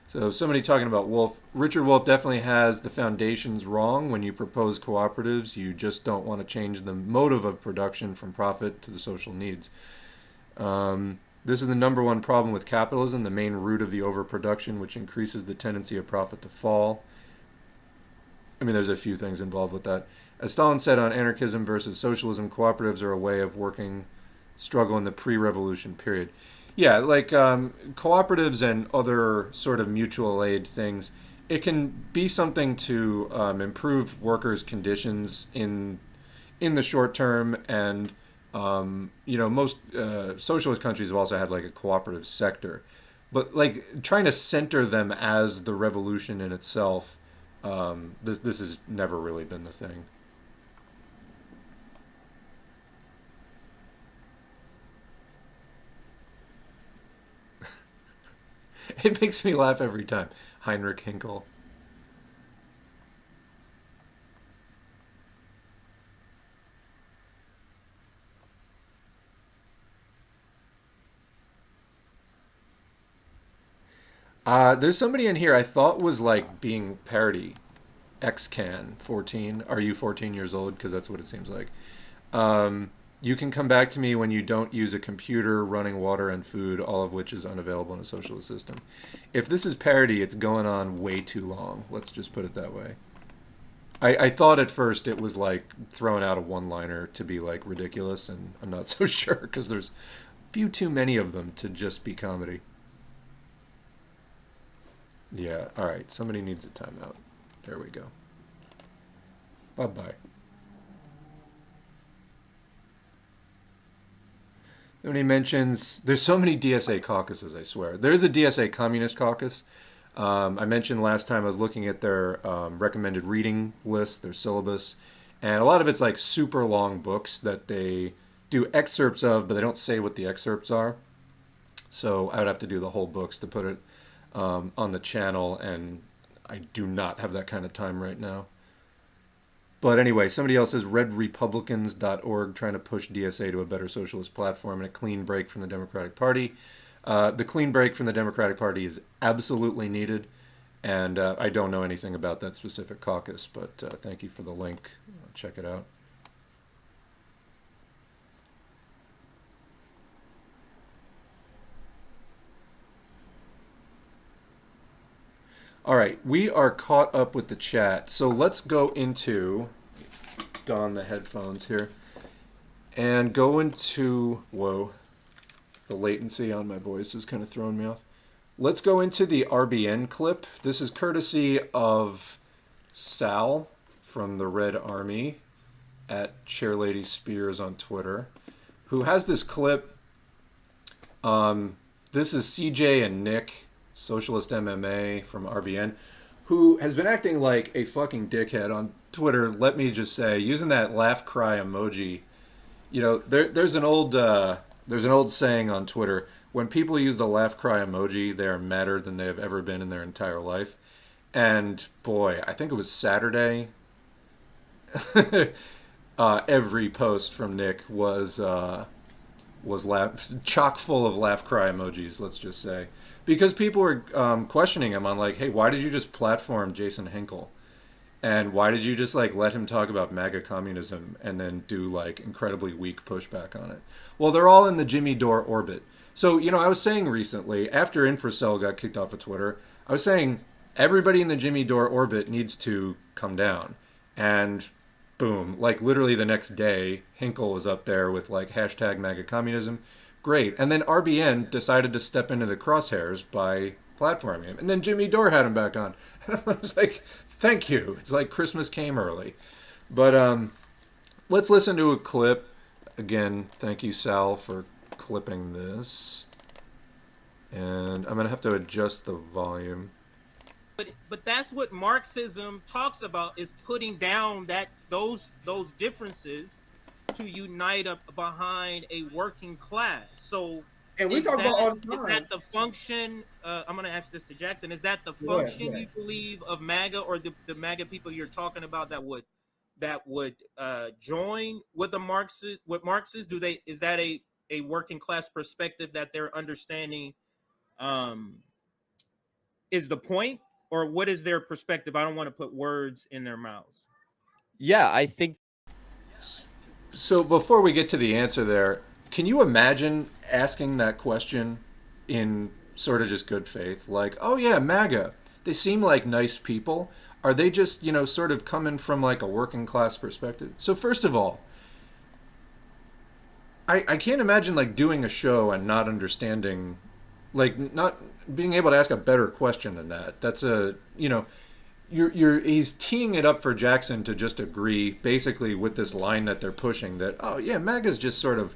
So somebody talking about Wolf, Richard Wolf definitely has the foundations wrong. When you propose cooperatives, you just don't want to change the motive of production from profit to the social needs. This is the number one problem with capitalism, the main root of the overproduction, which increases the tendency of profit to fall. I mean, there's a few things involved with that. As Stalin said on anarchism versus socialism, cooperatives are a way of working struggle in the pre-revolution period. Yeah, like cooperatives and other sort of mutual aid things, it can be something to improve workers' conditions in the short term, and most socialist countries have also had like a cooperative sector, but like trying to center them as the revolution in itself, this has never really been the thing. It makes me laugh every time. Heinrich Hinkle. There's somebody in here I thought was like being parody. Xcan 14. Are you 14 years old? Because that's what it seems like. You can come back to me when you don't use a computer, running water, and food, all of which is unavailable in a socialist system. If this is parody, it's going on way too long. Let's just put it that way. I thought at first it was like throwing out a one liner to be like ridiculous, and I'm not so sure because there's few too many of them to just be comedy. Yeah, alright, somebody needs a timeout. There we go. Bye bye. When he mentions, there's so many DSA caucuses, I swear. There is a DSA Communist Caucus. I mentioned last time I was looking at their recommended reading list, their syllabus, and a lot of it's like super long books that they do excerpts of, but they don't say what the excerpts are. So I would have to do the whole books to put it on the channel, and I do not have that kind of time right now. But anyway, somebody else says redrepublicans.org trying to push DSA to a better socialist platform and a clean break from the Democratic Party. The clean break from the Democratic Party is absolutely needed, and I don't know anything about that specific caucus, but thank you for the link. Check it out. All right, we are caught up with the chat, so let's go into don the headphones here and go into whoa, the latency on my voice is kind of throwing me off. Let's go into the RBN clip. This is courtesy of Sal from the Red Army at Chairlady Spears on Twitter, who has this clip. This is CJ and Nick, Socialist MMA from RBN, who has been acting like a fucking dickhead on Twitter. Let me just say, using that laugh cry emoji. There's an old saying on Twitter: when people use the laugh cry emoji, they are madder than they have ever been in their entire life. And boy, I think it was Saturday. Every post from Nick was chock full of laugh cry emojis. Let's just say, because people were questioning him on like, hey, why did you just platform Jason Hinkle? And why did you just like let him talk about MAGA communism and then do like incredibly weak pushback on it? Well, they're all in the Jimmy Dore orbit. So, I was saying recently, after Infracell got kicked off of Twitter, I was saying everybody in the Jimmy Dore orbit needs to come down. And boom, like literally the next day, Hinkle was up there with like hashtag MAGA communism. Great. And then RBN decided to step into the crosshairs by platforming him. And then Jimmy Dore had him back on. And I was like, thank you. It's like Christmas came early. But let's listen to a clip. Again, thank you, Sal, for clipping this. And I'm going to have to adjust the volume. But that's what Marxism talks about, is putting down that those differences to unite up behind a working class. So And we is talk that about all the is that time. the function? I'm going to ask this to Jackson. Is that the Yeah, function yeah. you believe of MAGA, or the MAGA people you're talking about that would join with the Marxist with Marxists? Do they is that a working class perspective that they're understanding? Um, is the point, or what is their perspective? I don't want to put words in their mouths. Yeah, I think So before we get to the answer there, can you imagine asking that question in sort of just good faith? Like, oh yeah, MAGA, they seem like nice people. Are they just, sort of coming from like a working class perspective? So first of all, I can't imagine like doing a show and not understanding, like not being able to ask a better question than that. That's he's teeing it up for Jackson to just agree basically with this line that they're pushing, that oh yeah, MAGA's just sort of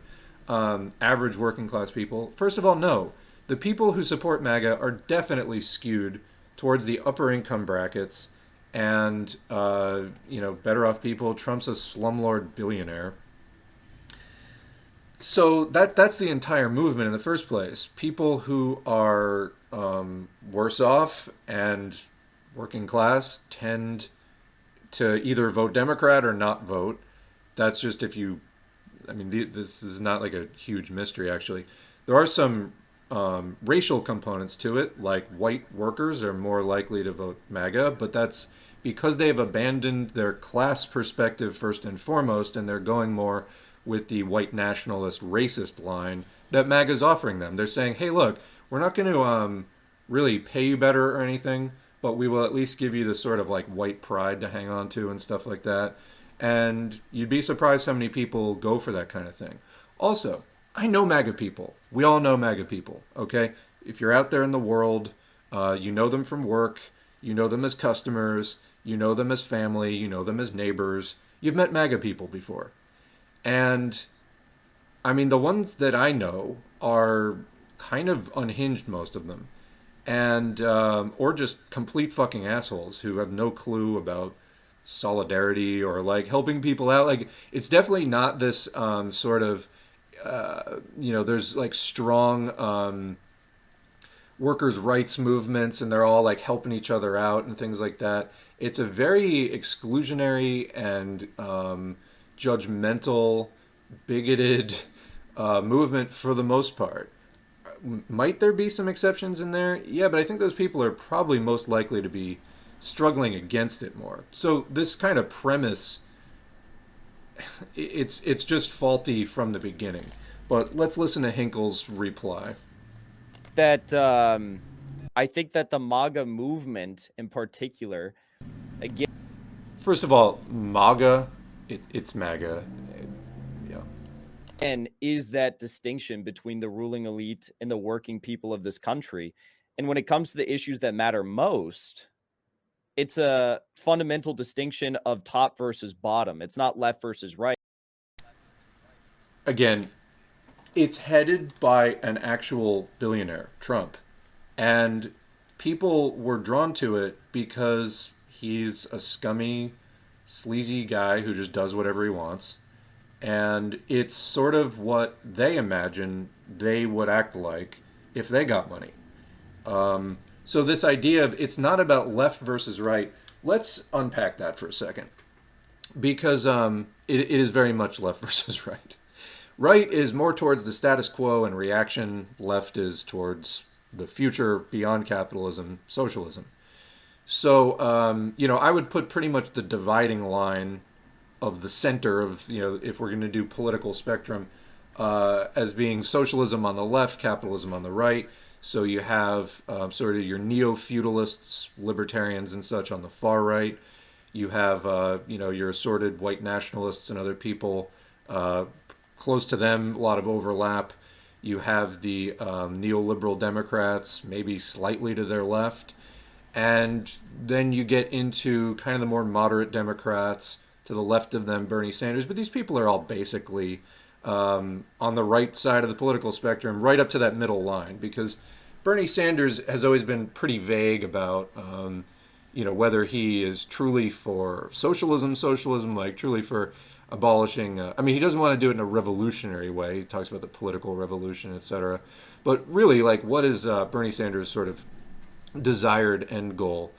average working class people. First of all, no, the people who support MAGA are definitely skewed towards the upper income brackets and better off people. Trump's a slumlord billionaire. So that's the entire movement in the first place. People who are worse off and working class tend to either vote Democrat or not vote. That's just if you. I mean, this is not like a huge mystery, actually. There are some racial components to it, like white workers are more likely to vote MAGA, but that's because they've abandoned their class perspective first and foremost, and they're going more with the white nationalist racist line that MAGA is offering them. They're saying, hey, look, we're not going to really pay you better or anything, but we will at least give you the sort of like white pride to hang on to and stuff like that. And you'd be surprised how many people go for that kind of thing. Also, I know MAGA people. We all know MAGA people, okay? If you're out there in the world, you know them from work, you know them as customers, you know them as family, you know them as neighbors. You've met MAGA people before. And I mean, the ones that I know are kind of unhinged, most of them, and or just complete fucking assholes who have no clue about solidarity or like helping people out. Like it's definitely not this sort of there's like strong workers' rights movements and they're all like helping each other out and things like that. It's a very exclusionary and judgmental, bigoted movement for the most part. Might there be some exceptions in there? Yeah, but I think those people are probably most likely to be struggling against it more. So this kind of premise, it's just faulty from the beginning. But let's listen to Hinkle's reply. that I think that the MAGA movement in particular, again, First of all, MAGA, it's MAGA. Yeah. is that distinction between the ruling elite and the working people of this country. And when it comes to the issues that matter most, it's a fundamental distinction of top versus bottom. It's not left versus right. Again, it's headed by an actual billionaire, Trump. And people were drawn to it because he's a scummy, sleazy guy who just does whatever he wants. And it's sort of what they imagine they would act like if they got money. So, this idea of it's not about left versus right, let's unpack that for a second. Because it is very much left versus right. Right is more towards the status quo and reaction, left is towards the future beyond capitalism, socialism. So, I would put pretty much the dividing line of the center of, if we're going to do political spectrum, as being socialism on the left, capitalism on the right. So you have sort of your neo-feudalists, libertarians and such on the far right. You have, your assorted white nationalists and other people close to them, a lot of overlap. You have the neoliberal Democrats, maybe slightly to their left. And then you get into kind of the more moderate Democrats, to the left of them, Bernie Sanders. But these people are all basically on the right side of the political spectrum, right up to that middle line. Because Bernie Sanders has always been pretty vague about, whether he is truly for socialism, like truly for abolishing. He doesn't want to do it in a revolutionary way. He talks about the political revolution, etc. But really, like, what is Bernie Sanders' sort of desired end goal?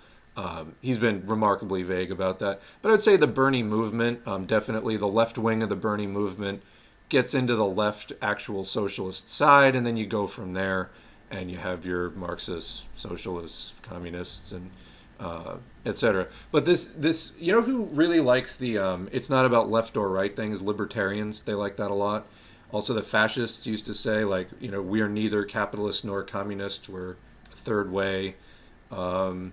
He's been remarkably vague about that. But I would say the Bernie movement, definitely the left wing of the Bernie movement, gets into the left actual socialist side, and then you go from there, and you have your Marxists, socialists, communists, and etc. But this, who really likes the it's not about left or right thing is libertarians. They like that a lot. Also, the fascists used to say, like, we are neither capitalist nor communist. We're a third way. And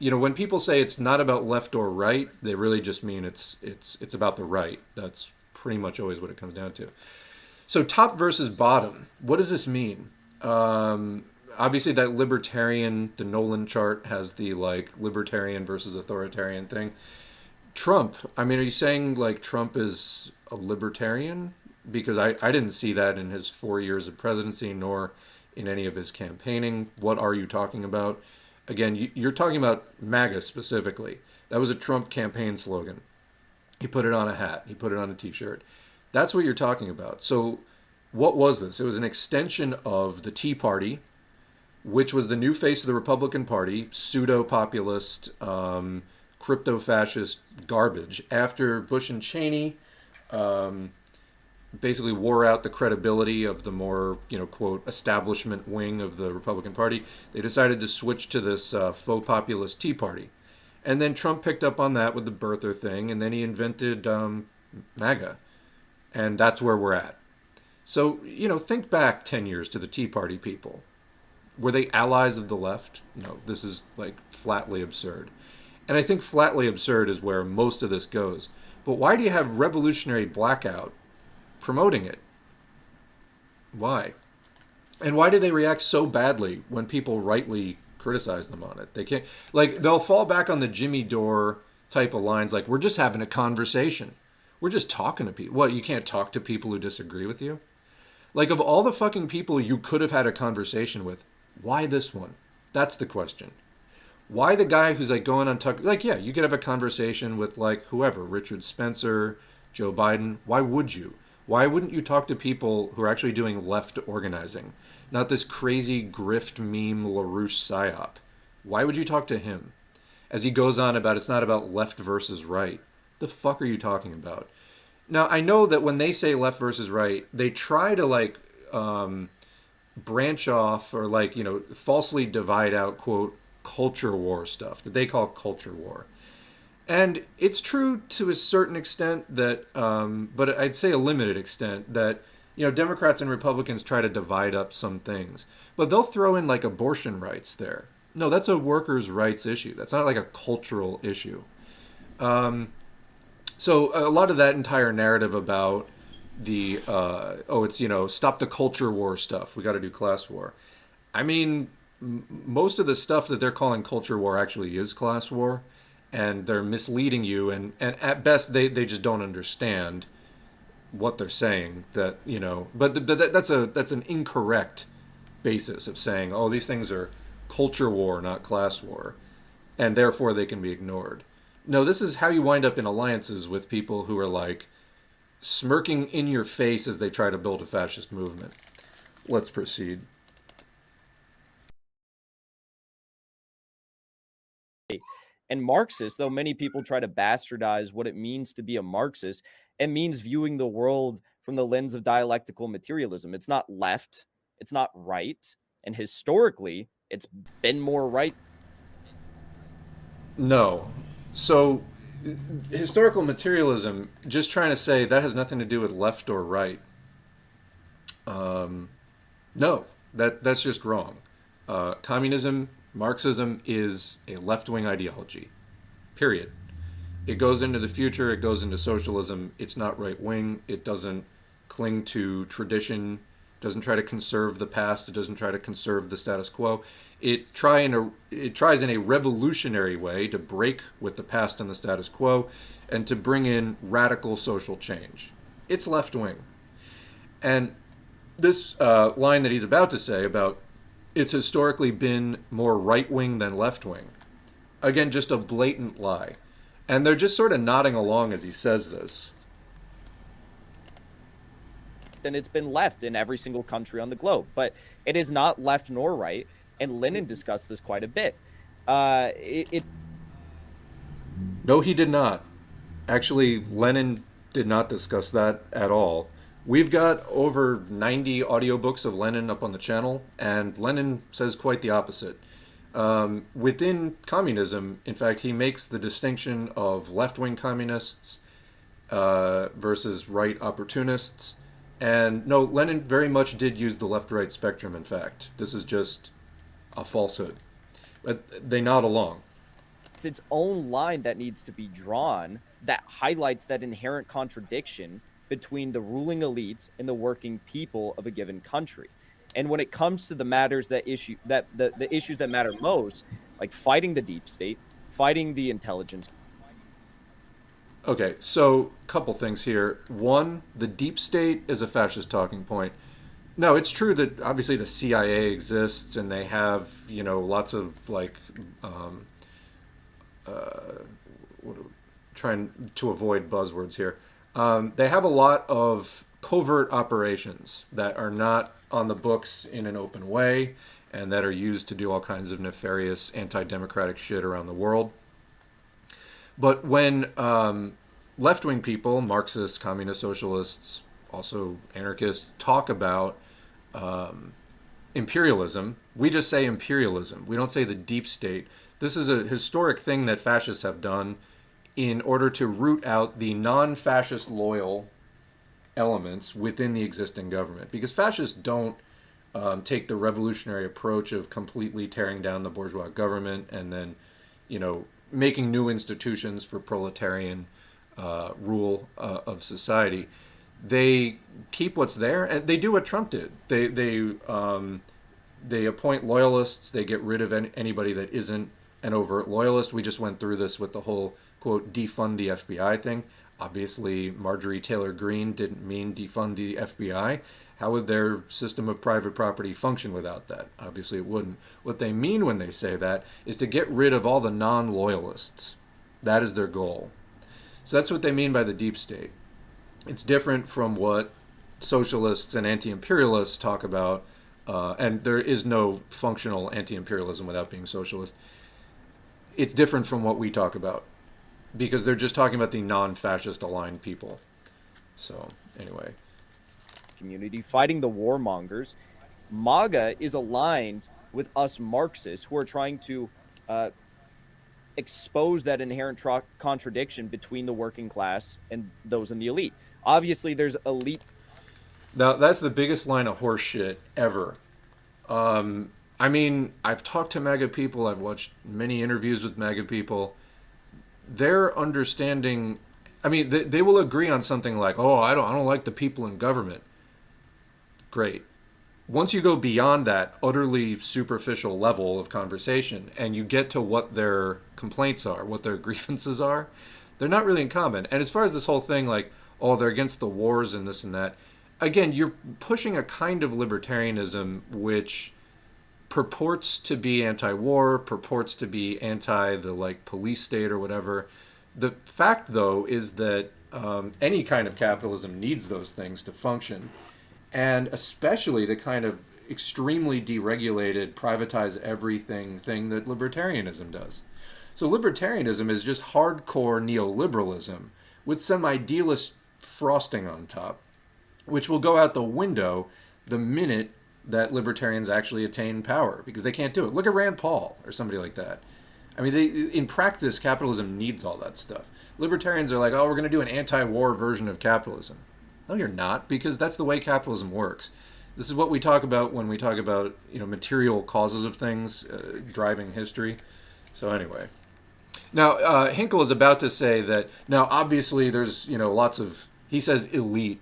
when people say it's not about left or right, they really just mean it's about the right. That's pretty much always what it comes down to. So top versus bottom. What does this mean? Obviously, that libertarian, the Nolan chart has the like libertarian versus authoritarian thing. Trump. Are you saying like Trump is a libertarian? Because I didn't see that in his 4 years of presidency, nor in any of his campaigning. What are you talking about? Again, you're talking about MAGA specifically. That was a Trump campaign slogan. He put it on a hat. He put it on a t-shirt. That's what you're talking about. So what was this? It was an extension of the Tea Party, which was the new face of the Republican Party, pseudo-populist, crypto-fascist garbage. After Bush and Cheney basically wore out the credibility of the more, quote, establishment wing of the Republican Party, they decided to switch to this faux populist Tea Party. And then Trump picked up on that with the birther thing, and then he invented MAGA. And that's where we're at. So, think back 10 years to the Tea Party people. Were they allies of the left? No, this is like flatly absurd. And I think flatly absurd is where most of this goes. But why do you have Revolutionary Blackout promoting it? Why? And why do they react so badly when people rightly criticize them on it? They can't, like, they'll fall back on the Jimmy Dore type of lines, like, we're just having a conversation. We're just talking to people. What, you can't talk to people who disagree with you? Like, of all the fucking people you could have had a conversation with, why this one? That's the question. Why the guy who's like going on like, yeah, you could have a conversation with like whoever, Richard Spencer, Joe Biden. Why would you? Why wouldn't you talk to people who are actually doing left organizing? Not this crazy grift meme LaRouche psyop. Why would you talk to him? As he goes on about it's not about left versus right. The fuck are you talking about? Now, I know that when they say left versus right, they try to like branch off or like, falsely divide out, quote, culture war stuff that they call culture war. And it's true to a certain extent that, but I'd say a limited extent, that, Democrats and Republicans try to divide up some things. But they'll throw in like abortion rights there. No, that's a workers' rights issue. That's not like a cultural issue. So a lot of that entire narrative about the, stop the culture war stuff. We got to do class war. Most of the stuff that they're calling culture war actually is class war. And they're misleading you, and at best they just don't understand what they're saying. That but that's an incorrect basis of saying, oh, these things are culture war, not class war, and therefore they can be ignored. No, this is how you wind up in alliances with people who are like smirking in your face as they try to build a fascist movement. Let's proceed. And Marxist, though many people try to bastardize what it means to be a Marxist, it means viewing the world from the lens of dialectical materialism. It's not left, it's not right, and historically, it's been more right. No. So, historical materialism, just trying to say that has nothing to do with left or right. No, that's just wrong. Communism, Marxism is a left-wing ideology, period. It goes into the future, it goes into socialism, it's not right-wing, it doesn't cling to tradition, doesn't try to conserve the past, it doesn't try to conserve the status quo. It tries in a revolutionary way to break with the past and the status quo and to bring in radical social change. It's left-wing. And this line that he's about to say about it's historically been more right-wing than left-wing. Again, just a blatant lie. And they're just sort of nodding along as he says this. And it's been left in every single country on the globe, but it is not left nor right. And Lenin discussed this quite a bit. No, he did not. Actually, Lenin did not discuss that at all. We've got over 90 audiobooks of Lenin up on the channel, and Lenin says quite the opposite. Within communism, in fact, he makes the distinction of left-wing communists versus right opportunists. And no, Lenin very much did use the left-right spectrum, in fact. This is just a falsehood. But they nod along. It's its own line that needs to be drawn that highlights that inherent contradiction between the ruling elite and the working people of a given country. And when it comes to the matters that issue that the issues that matter most, like fighting the deep state, fighting the intelligence. Okay, so a couple things here. One, the deep state is a fascist talking point. No, it's true that obviously the CIA exists and they have, lots of trying to avoid buzzwords here. They have a lot of covert operations that are not on the books in an open way and that are used to do all kinds of nefarious anti-democratic shit around the world. But when left-wing people, Marxists, communist socialists, also anarchists, talk about imperialism, we just say imperialism. We don't say the deep state. This is a historic thing that fascists have done in order to root out the non-fascist loyal elements within the existing government. Because fascists don't take the revolutionary approach of completely tearing down the bourgeois government and then, making new institutions for proletarian rule of society. They keep what's there, and they do what Trump did. They appoint loyalists. They get rid of anybody that isn't an overt loyalist. We just went through this with the whole, quote, defund the FBI thing. Obviously, Marjorie Taylor Greene didn't mean defund the FBI. How would their system of private property function without that? Obviously, it wouldn't. What they mean when they say that is to get rid of all the non-loyalists. That is their goal. So that's what they mean by the deep state. It's different from what socialists and anti-imperialists talk about, and there is no functional anti-imperialism without being socialist. It's different from what we talk about, because they're just talking about the non-fascist aligned people. So, anyway. Community fighting the warmongers. MAGA is aligned with us Marxists who are trying to expose that inherent contradiction between the working class and those in the elite. Obviously, there's elite. Now, that's the biggest line of horse shit ever. I've talked to MAGA people. I've watched many interviews with MAGA people. Their understanding, they will agree on something like, oh, I don't like the people in government. Great. Once you go beyond that utterly superficial level of conversation and you get to what their complaints are, what their grievances are, they're not really in common. And as far as this whole thing like, oh, they're against the wars and this and that, again, you're pushing a kind of libertarianism which purports to be anti-war, purports to be anti the police state or whatever. The fact, though, is that any kind of capitalism needs those things to function. And especially the kind of extremely deregulated, privatize everything thing that libertarianism does. So libertarianism is just hardcore neoliberalism with some idealist frosting on top, which will go out the window the minute that libertarians actually attain power, because they can't do it. Look at Rand Paul or somebody like that. In practice, capitalism needs all that stuff. Libertarians are like, oh, we're going to do an anti-war version of capitalism. No, you're not, because that's the way capitalism works. This is what we talk about when we talk about, material causes of things driving history. So anyway. Now, Hinkle is about to say that, now obviously there's, lots of, he says elite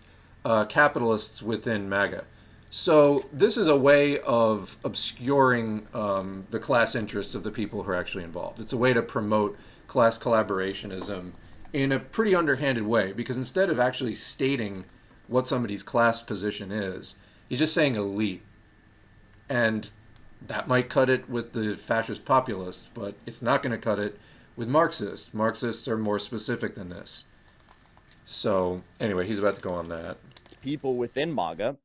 capitalists within MAGA. So this is a way of obscuring the class interests of the people who are actually involved. It's a way to promote class collaborationism in a pretty underhanded way, because instead of actually stating what somebody's class position is, he's just saying elite. And That might cut it with the fascist populists, but it's not going to cut it with Marxists. Marxists are more specific than this. So anyway, he's about to go on that. People within MAGA.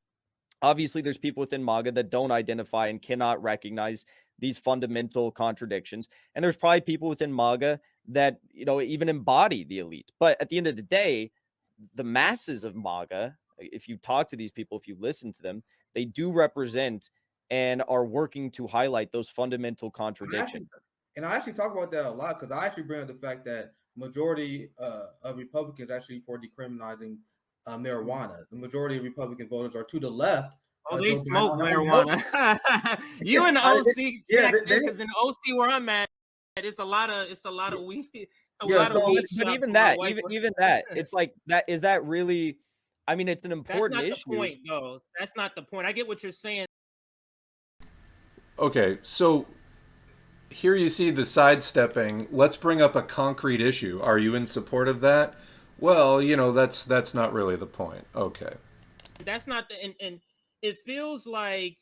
Obviously, there's people within MAGA that don't identify and cannot recognize these fundamental contradictions. And there's probably people within MAGA that, even embody the elite. But at the end of the day, the masses of MAGA, if you talk to these people, if you listen to them, they do represent and are working to highlight those fundamental contradictions. And I actually talk about that a lot because I actually bring up the fact that majority of Republicans actually for decriminalizing marijuana. The majority of Republican voters are to the left. Oh, they smoke marijuana. You and the OC, yeah, because in the OC where I'm at, it's a lot of weed. But even that, it's like that. Is that really? I mean, it's an important issue. That's not the point, though. That's not the point. I get what you're saying. Okay, so here you see the sidestepping. Let's bring up a concrete issue. Are you in support of that? Well, that's not really the point. Okay. That's not the and it feels like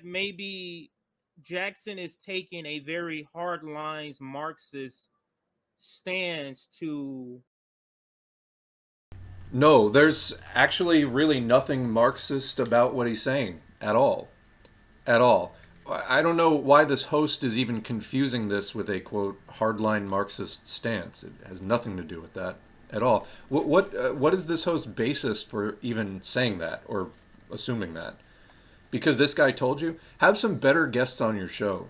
maybe Jackson is taking a very hard lines Marxist stance to. No, there's actually really nothing Marxist about what he's saying at all. At all. I don't know why this host is even confusing this with a, quote, hardline Marxist stance. It has nothing to do with that at all. What is this host's basis for even saying that or assuming that? Because this guy told you? Have some better guests on your show.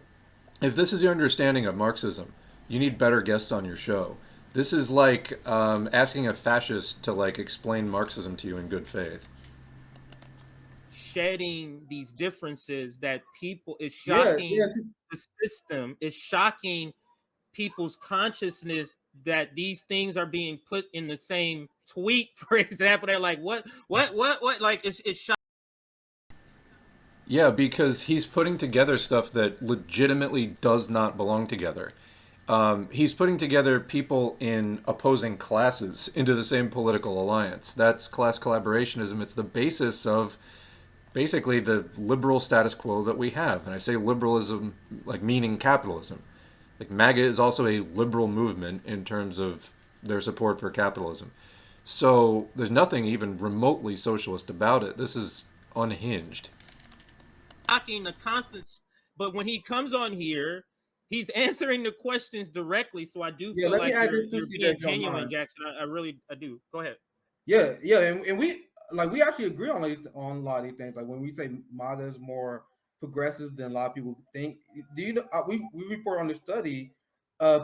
If this is your understanding of Marxism, you need better guests on your show. This is like asking a fascist to explain Marxism to you in good faith. Shedding these differences that people is shocking. The system is shocking people's consciousness that these things are being put in the same tweet. For example, they're like, what? Like it's shocking. Yeah, because he's putting together stuff that legitimately does not belong together. He's putting together people in opposing classes into the same political alliance. That's class collaborationism. It's the basis of basically the liberal status quo that we have. And I say liberalism meaning capitalism. MAGA is also a liberal movement in terms of their support for capitalism. So there's nothing even remotely socialist about it. This is unhinged. Shocking the constants, but when he comes on here, he's answering the questions directly. So I do feel like you're being genuine, Jackson. I really do. Go ahead. Yeah, and we actually agree on a lot of these things. Like when we say MAGA is more progressive than a lot of people think. Do you know? We report on the study.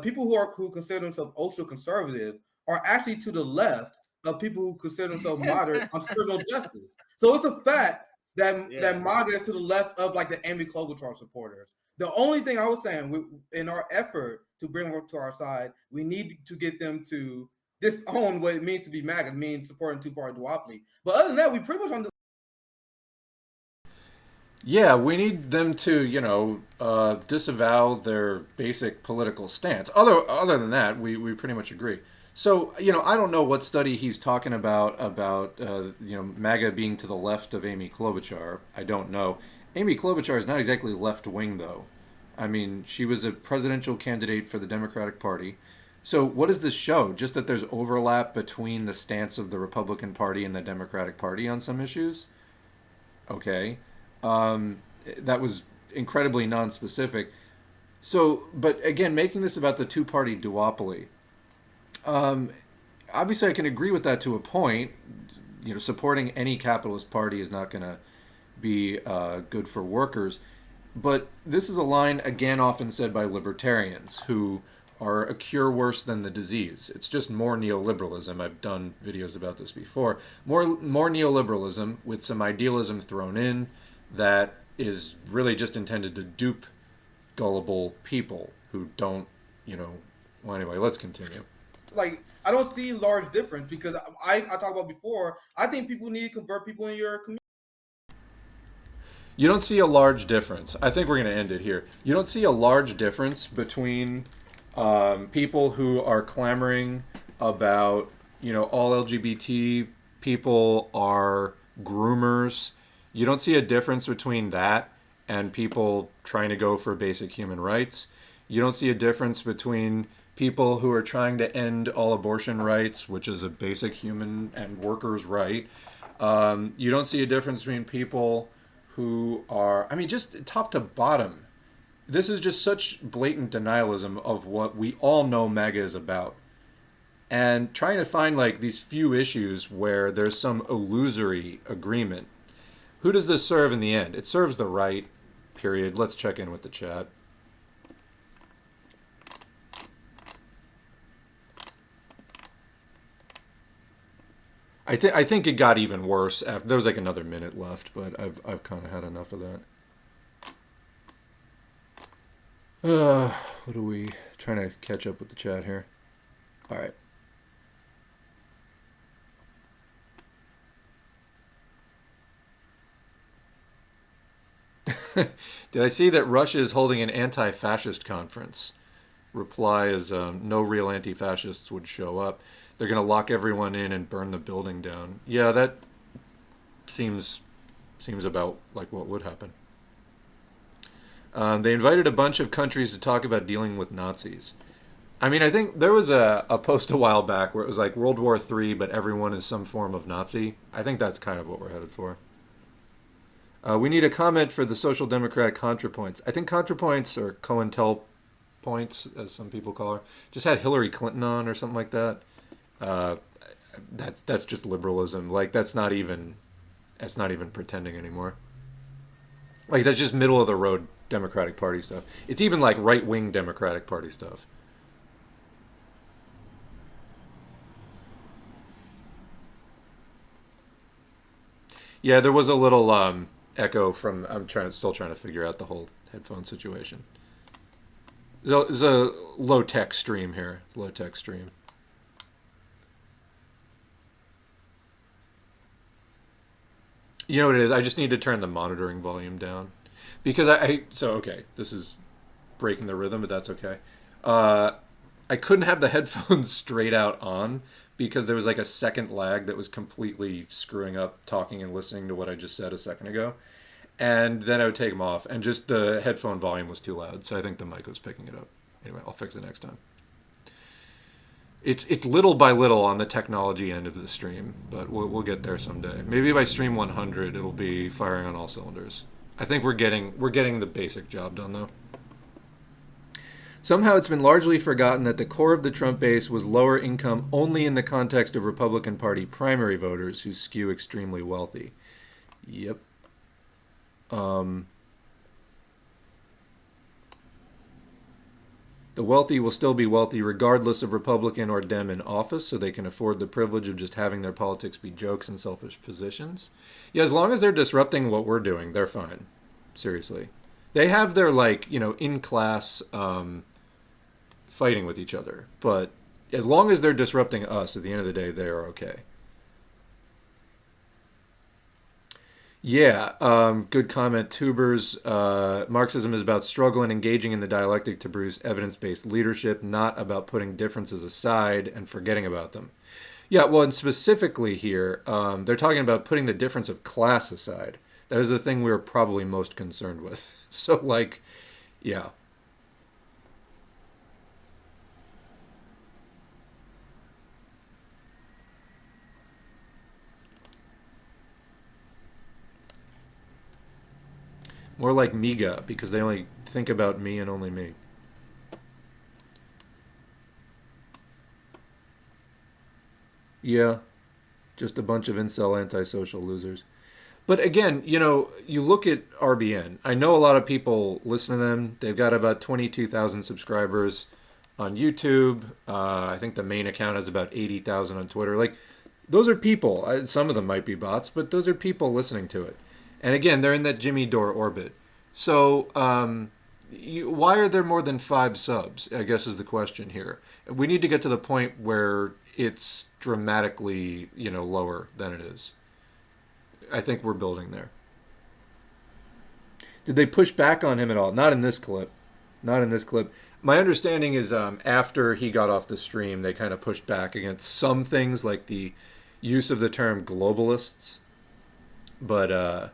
People who consider themselves ultra conservative are actually to the left of people who consider themselves moderate on criminal justice. So it's a fact that MAGA is to the left of the Amy Klobuchar supporters. The only thing I was saying, in our effort to bring them to our side, we need to get them to disown what it means to be MAGA, means supporting two-party duopoly. But other than that, we pretty much on the. Yeah, we need them to, disavow their basic political stance. Other than that, we pretty much agree. So, I don't know what study he's talking about, MAGA being to the left of Amy Klobuchar. I don't know. Amy Klobuchar is not exactly left-wing, though. I mean, she was a presidential candidate for the Democratic Party. So what does this show? Just that there's overlap between the stance of the Republican Party and the Democratic Party on some issues? Okay. That was incredibly non-specific. So, but again, making this about the two-party duopoly, obviously I can agree with that to a point. Supporting any capitalist party is not going to be good for workers. But this is a line, again, often said by libertarians who are a cure worse than the disease. It's just more neoliberalism. I've done videos about this before. More neoliberalism with some idealism thrown in that is really just intended to dupe gullible people who don't, well, anyway, let's continue. I don't see large difference because I talked about before, I think people need to convert people in your community. You don't see a large difference. I think we're going to end it here. You don't see a large difference between people who are clamoring about, all LGBT people are groomers. You don't see a difference between that and people trying to go for basic human rights. You don't see a difference between people who are trying to end all abortion rights, which is a basic human and workers' right. You don't see a difference between people who are, I mean, just top to bottom. This is just such blatant denialism of what we all know MAGA is about. And trying to find like these few issues where there's some illusory agreement. Who does this serve in the end? It serves the right, period. Let's check in with the chat. I think it got even worse after there was like another minute left, but I've kind of had enough of that. What are we trying to catch up with the chat here? All right. Did I see that Russia is holding an anti-fascist conference? Reply is no real anti-fascists would show up. They're going to lock everyone in and burn the building down. Yeah, that seems about like what would happen. They invited a bunch of countries to talk about dealing with Nazis. I mean, I think there was a post a while back where it was like World War III, but everyone is some form of Nazi. I think that's kind of what we're headed for. We need a comment for the Social Democrat ContraPoints. I think ContraPoints, or COINTELPoints, as some people call her, just had Hillary Clinton on or something like that. That's just liberalism. Like that's not even pretending anymore. Like that's just middle of the road Democratic Party stuff. It's even like right wing Democratic Party stuff. Yeah, there was a little echo from. Still trying to figure out the whole headphone situation. It's a low tech stream here. It's a low tech stream. You know what it is? I just need to turn the monitoring volume down. Because okay, this is breaking the rhythm, but that's okay. I couldn't have the headphones straight out on because there was like a second lag that was completely screwing up talking and listening to what I just said a second ago. And then I would take them off, and just the headphone volume was too loud, so I think the mic was picking it up. Anyway, I'll fix it next time. It's little by little on the technology end of the stream, but we'll get there someday. Maybe by stream 100, it'll be firing on all cylinders. I think we're getting the basic job done, though. Somehow it's been largely forgotten that the core of the Trump base was lower income only in the context of Republican Party primary voters who skew extremely wealthy. Yep. The wealthy will still be wealthy regardless of Republican or Dem in office, so they can afford the privilege of just having their politics be jokes and selfish positions. Yeah, as long as they're disrupting what we're doing, they're fine. Seriously. They have their, in-class fighting with each other. But as long as they're disrupting us, at the end of the day, they are okay. Yeah, good comment, Tubers. Marxism is about struggle and engaging in the dialectic to produce evidence-based leadership, not about putting differences aside and forgetting about them. Yeah, well, and specifically here, they're talking about putting the difference of class aside. That is the thing we're probably most concerned with. So, yeah. More like MEGA, because they only think about me and only me. Yeah, just a bunch of incel antisocial losers. But again, you look at RBN. I know a lot of people listen to them. They've got about 22,000 subscribers on YouTube. I think the main account has about 80,000 on Twitter. Those are people. Some of them might be bots, but those are people listening to it. And again, they're in that Jimmy Dore orbit. So why are there more than 5 subs, I guess is the question here. We need to get to the point where it's dramatically, lower than it is. I think we're building there. Did they push back on him at all? Not in this clip. Not in this clip. My understanding is after he got off the stream, they kind of pushed back against some things like the use of the term globalists, but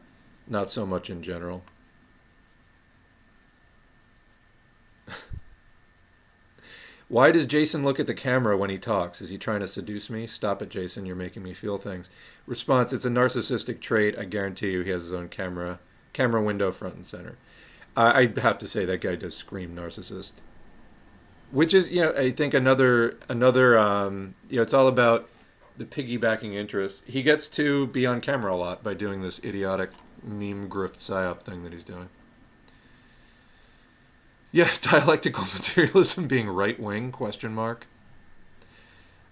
not so much in general. Why does Jason look at the camera when he talks? Is he trying to seduce me? Stop it, Jason. You're making me feel things. Response, it's a narcissistic trait. I guarantee you he has his own camera window front and center. I have to say that guy does scream narcissist. Which is, I think another it's all about the piggybacking interest. He gets to be on camera a lot by doing this idiotic meme grift psyop thing that he's doing. Yeah, dialectical materialism being right-wing, question mark.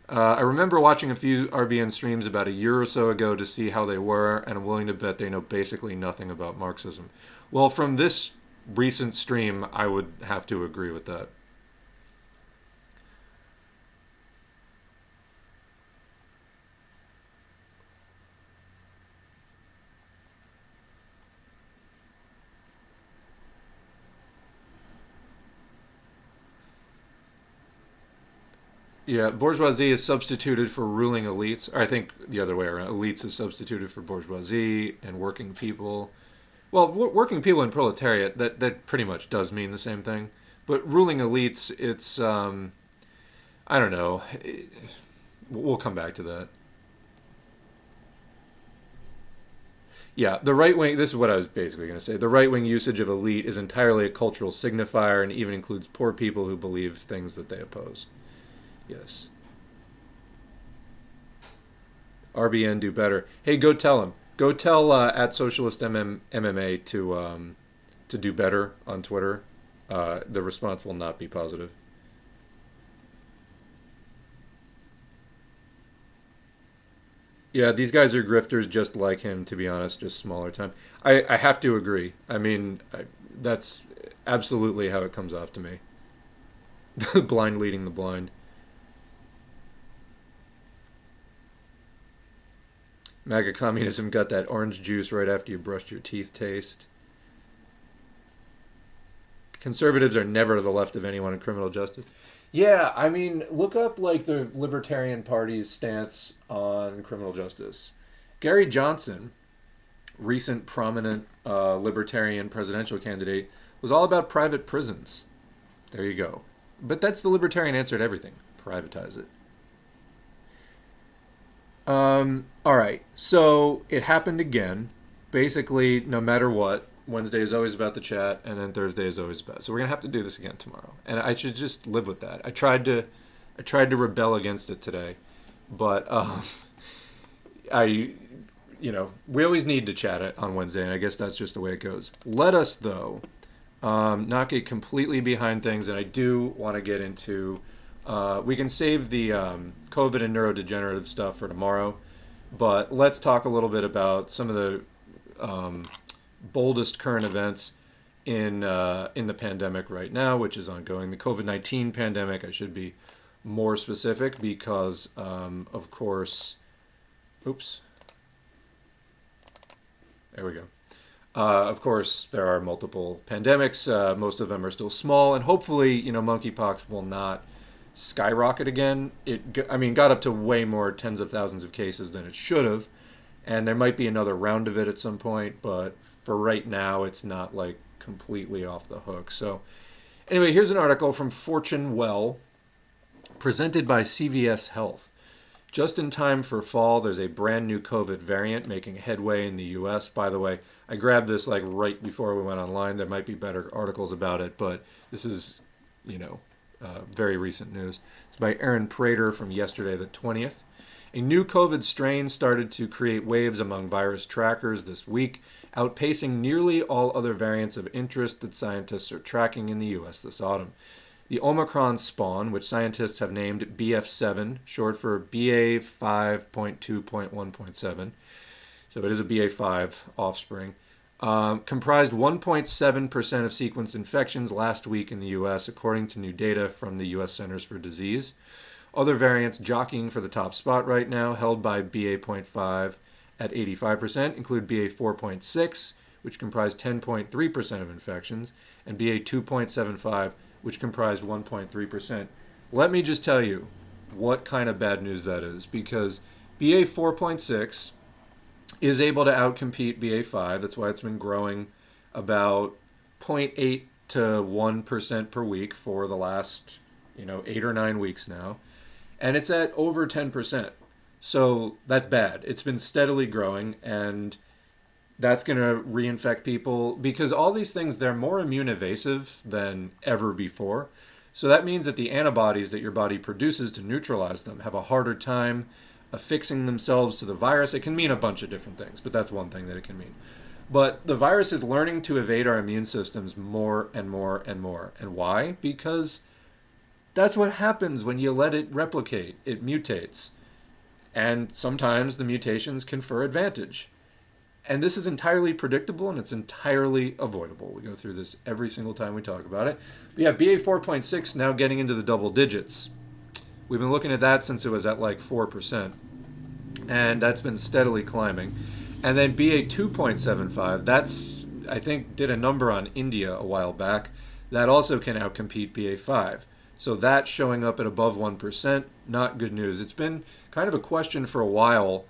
I remember watching a few RBN streams about a year or so ago to see how they were, and I'm willing to bet they know basically nothing about Marxism. Well, from this recent stream, I would have to agree with that. Yeah, bourgeoisie is substituted for ruling elites. Or I think the other way around. Elites is substituted for bourgeoisie and working people. Well, working people and proletariat, that pretty much does mean the same thing. But ruling elites, it's, I don't know. We'll come back to that. Yeah, the right wing, this is what I was basically going to say. The right wing usage of elite is entirely a cultural signifier and even includes poor people who believe things that they oppose. Yes. RBN do better. Hey, go tell him. Go tell at Socialist MMA to do better on Twitter. The response will not be positive. Yeah, these guys are grifters just like him, to be honest, just smaller time. I have to agree. I mean, that's absolutely how it comes off to me. The blind leading the blind. MAGA communism got that orange juice right after you brushed your teeth taste. Conservatives are never to the left of anyone in criminal justice. Yeah, I mean, look up like the Libertarian Party's stance on criminal justice. Gary Johnson, recent prominent Libertarian presidential candidate, was all about private prisons. There you go. But that's the Libertarian answer to everything. Privatize it. All right. So it happened again. Basically, no matter what, Wednesday is always about the chat, and then Thursday is always about. So we're gonna have to do this again tomorrow, and I should just live with that. I tried to rebel against it today, but we always need to chat it on Wednesday, and I guess that's just the way it goes. Let us though not get completely behind things, and I do want to get into. We can save the COVID and neurodegenerative stuff for tomorrow, but let's talk a little bit about some of the boldest current events in the pandemic right now, which is ongoing. The COVID-19 pandemic, I should be more specific because, of course, oops, there we go. Of course, there are multiple pandemics. Most of them are still small, and hopefully, monkeypox will not skyrocket again. Got up to way more tens of thousands of cases than it should have, and there might be another round of it at some point, but for right now, it's not like completely off the hook. So anyway, here's an article from Fortune Well, presented by CVS Health. Just in time for fall, there's a brand new COVID variant making headway in the US. By the way, I grabbed this like right before we went online. There might be better articles about it, but this is, very recent news. It's by Aaron Prater from yesterday, the 20th. A new COVID strain started to create waves among virus trackers this week, outpacing nearly all other variants of interest that scientists are tracking in the US this autumn. The Omicron spawn, which scientists have named BF7, short for BA5.2.1.7, so it is a BA5 offspring, comprised 1.7% of sequence infections last week in the U.S., according to new data from the U.S. Centers for Disease. Other variants jockeying for the top spot right now, held by BA.5 at 85%, include BA4.6, which comprised 10.3% of infections, and BA2.75, which comprised 1.3%. Let me just tell you what kind of bad news that is, because BA4.6 is able to outcompete BA5. That's why it's been growing about 0.8 to 1% per week for the last 8 or 9 weeks now, and it's at over 10%. So that's bad. It's been steadily growing, and that's going to reinfect people because all these things, they're more immune evasive than ever before. So that means that the antibodies that your body produces to neutralize them have a harder time affixing themselves to the virus. It can mean a bunch of different things, but that's one thing that it can mean. But the virus is learning to evade our immune systems more and more and more. And why? Because that's what happens when you let it replicate. It mutates. And sometimes the mutations confer advantage. And this is entirely predictable and it's entirely avoidable. We go through this every single time we talk about it. But yeah, BA 4.6 now getting into the double digits. We've been looking at that since it was at like 4%. And that's been steadily climbing. And then BA 2.75, that's, I think, did a number on India a while back. That also can outcompete BA 5. So that's showing up at above 1%. Not good news. It's been kind of a question for a while.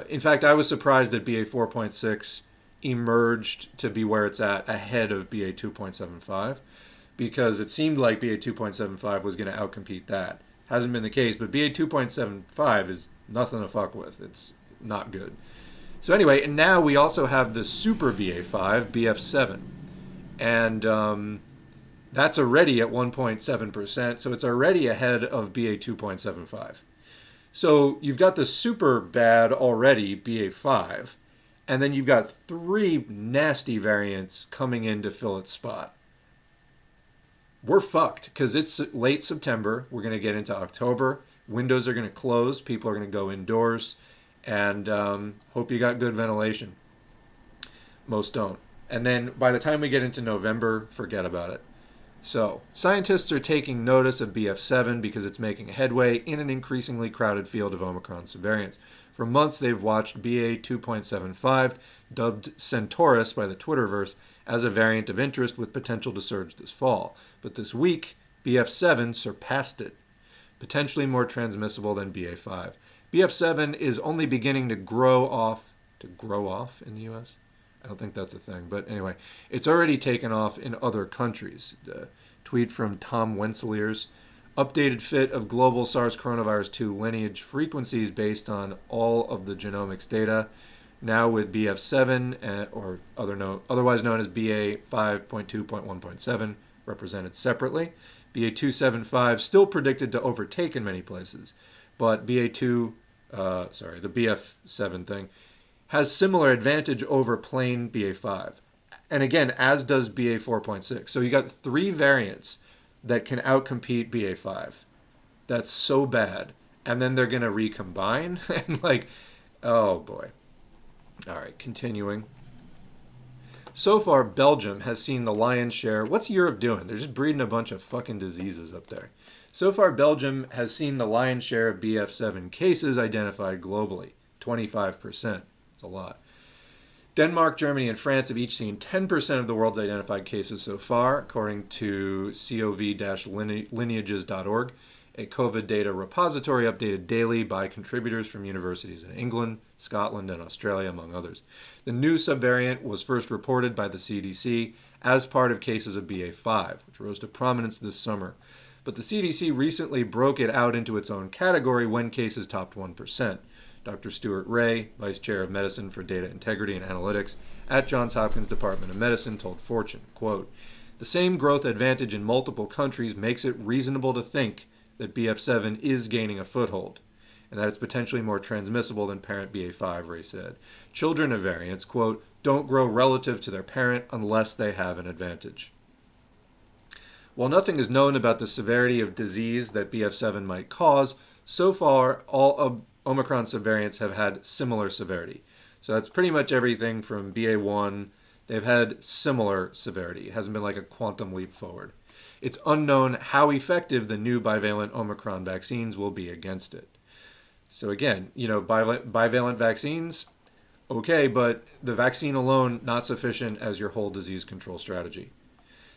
In fact, I was surprised that BA 4.6 emerged to be where it's at ahead of BA 2.75 because it seemed like BA 2.75 was going to outcompete that. Hasn't been the case, but BA 2.75 is nothing to fuck with. It's not good. So anyway, and now we also have the super BA5, BF7. And that's already at 1.7%, so it's already ahead of BA 2.75. So you've got the super bad already, BA5, and then you've got 3 nasty variants coming in to fill its spot. We're fucked because it's late September. We're going to get into October. Windows are going to close. People are going to go indoors. And hope you got good ventilation. Most don't. And then by the time we get into November, forget about it. So, scientists are taking notice of BF7 because it's making headway in an increasingly crowded field of Omicron subvariants. For months, they've watched BA 2.75, dubbed Centaurus by the Twitterverse, as a variant of interest with potential to surge this fall. But this week, BF7 surpassed it, potentially more transmissible than BA5. BF7 is only beginning to grow off in the US. I don't think that's a thing, but anyway, it's already taken off in other countries. Tweet from Tom Wentzeliers. Updated fit of global SARS coronavirus 2 lineage frequencies based on all of the genomics data. Now with BF7, or otherwise known as BA 5.2.1.7, represented separately. BA 2.75 still predicted to overtake in many places, but the BF7 thing, has similar advantage over plain BA5. And again, as does BA 4.6. So you got 3 variants that can outcompete BA5. That's so bad. And then they're going to recombine. And oh boy. All right, continuing. So far, Belgium has seen the lion's share. What's Europe doing? They're just breeding a bunch of fucking diseases up there. So far, Belgium has seen the lion's share of BF7 cases identified globally, 25%. It's a lot. Denmark, Germany, and France have each seen 10% of the world's identified cases so far, according to cov-lineages.org, a COVID data repository updated daily by contributors from universities in England, Scotland, and Australia, among others. The new subvariant was first reported by the CDC as part of cases of BA5, which rose to prominence this summer. But the CDC recently broke it out into its own category when cases topped 1%. Dr. Stuart Ray, Vice Chair of Medicine for Data Integrity and Analytics at Johns Hopkins Department of Medicine, told Fortune, quote, "The same growth advantage in multiple countries makes it reasonable to think that BF7 is gaining a foothold, and that it's potentially more transmissible than parent BA5, Ray said. Children of variants, quote, don't grow relative to their parent unless they have an advantage." While nothing is known about the severity of disease that BF7 might cause, so far all of Omicron subvariants have had similar severity. So that's pretty much everything from BA1. They've had similar severity. It hasn't been like a quantum leap forward. It's unknown how effective the new bivalent Omicron vaccines will be against it. So again, bivalent vaccines, okay, but the vaccine alone, not sufficient as your whole disease control strategy.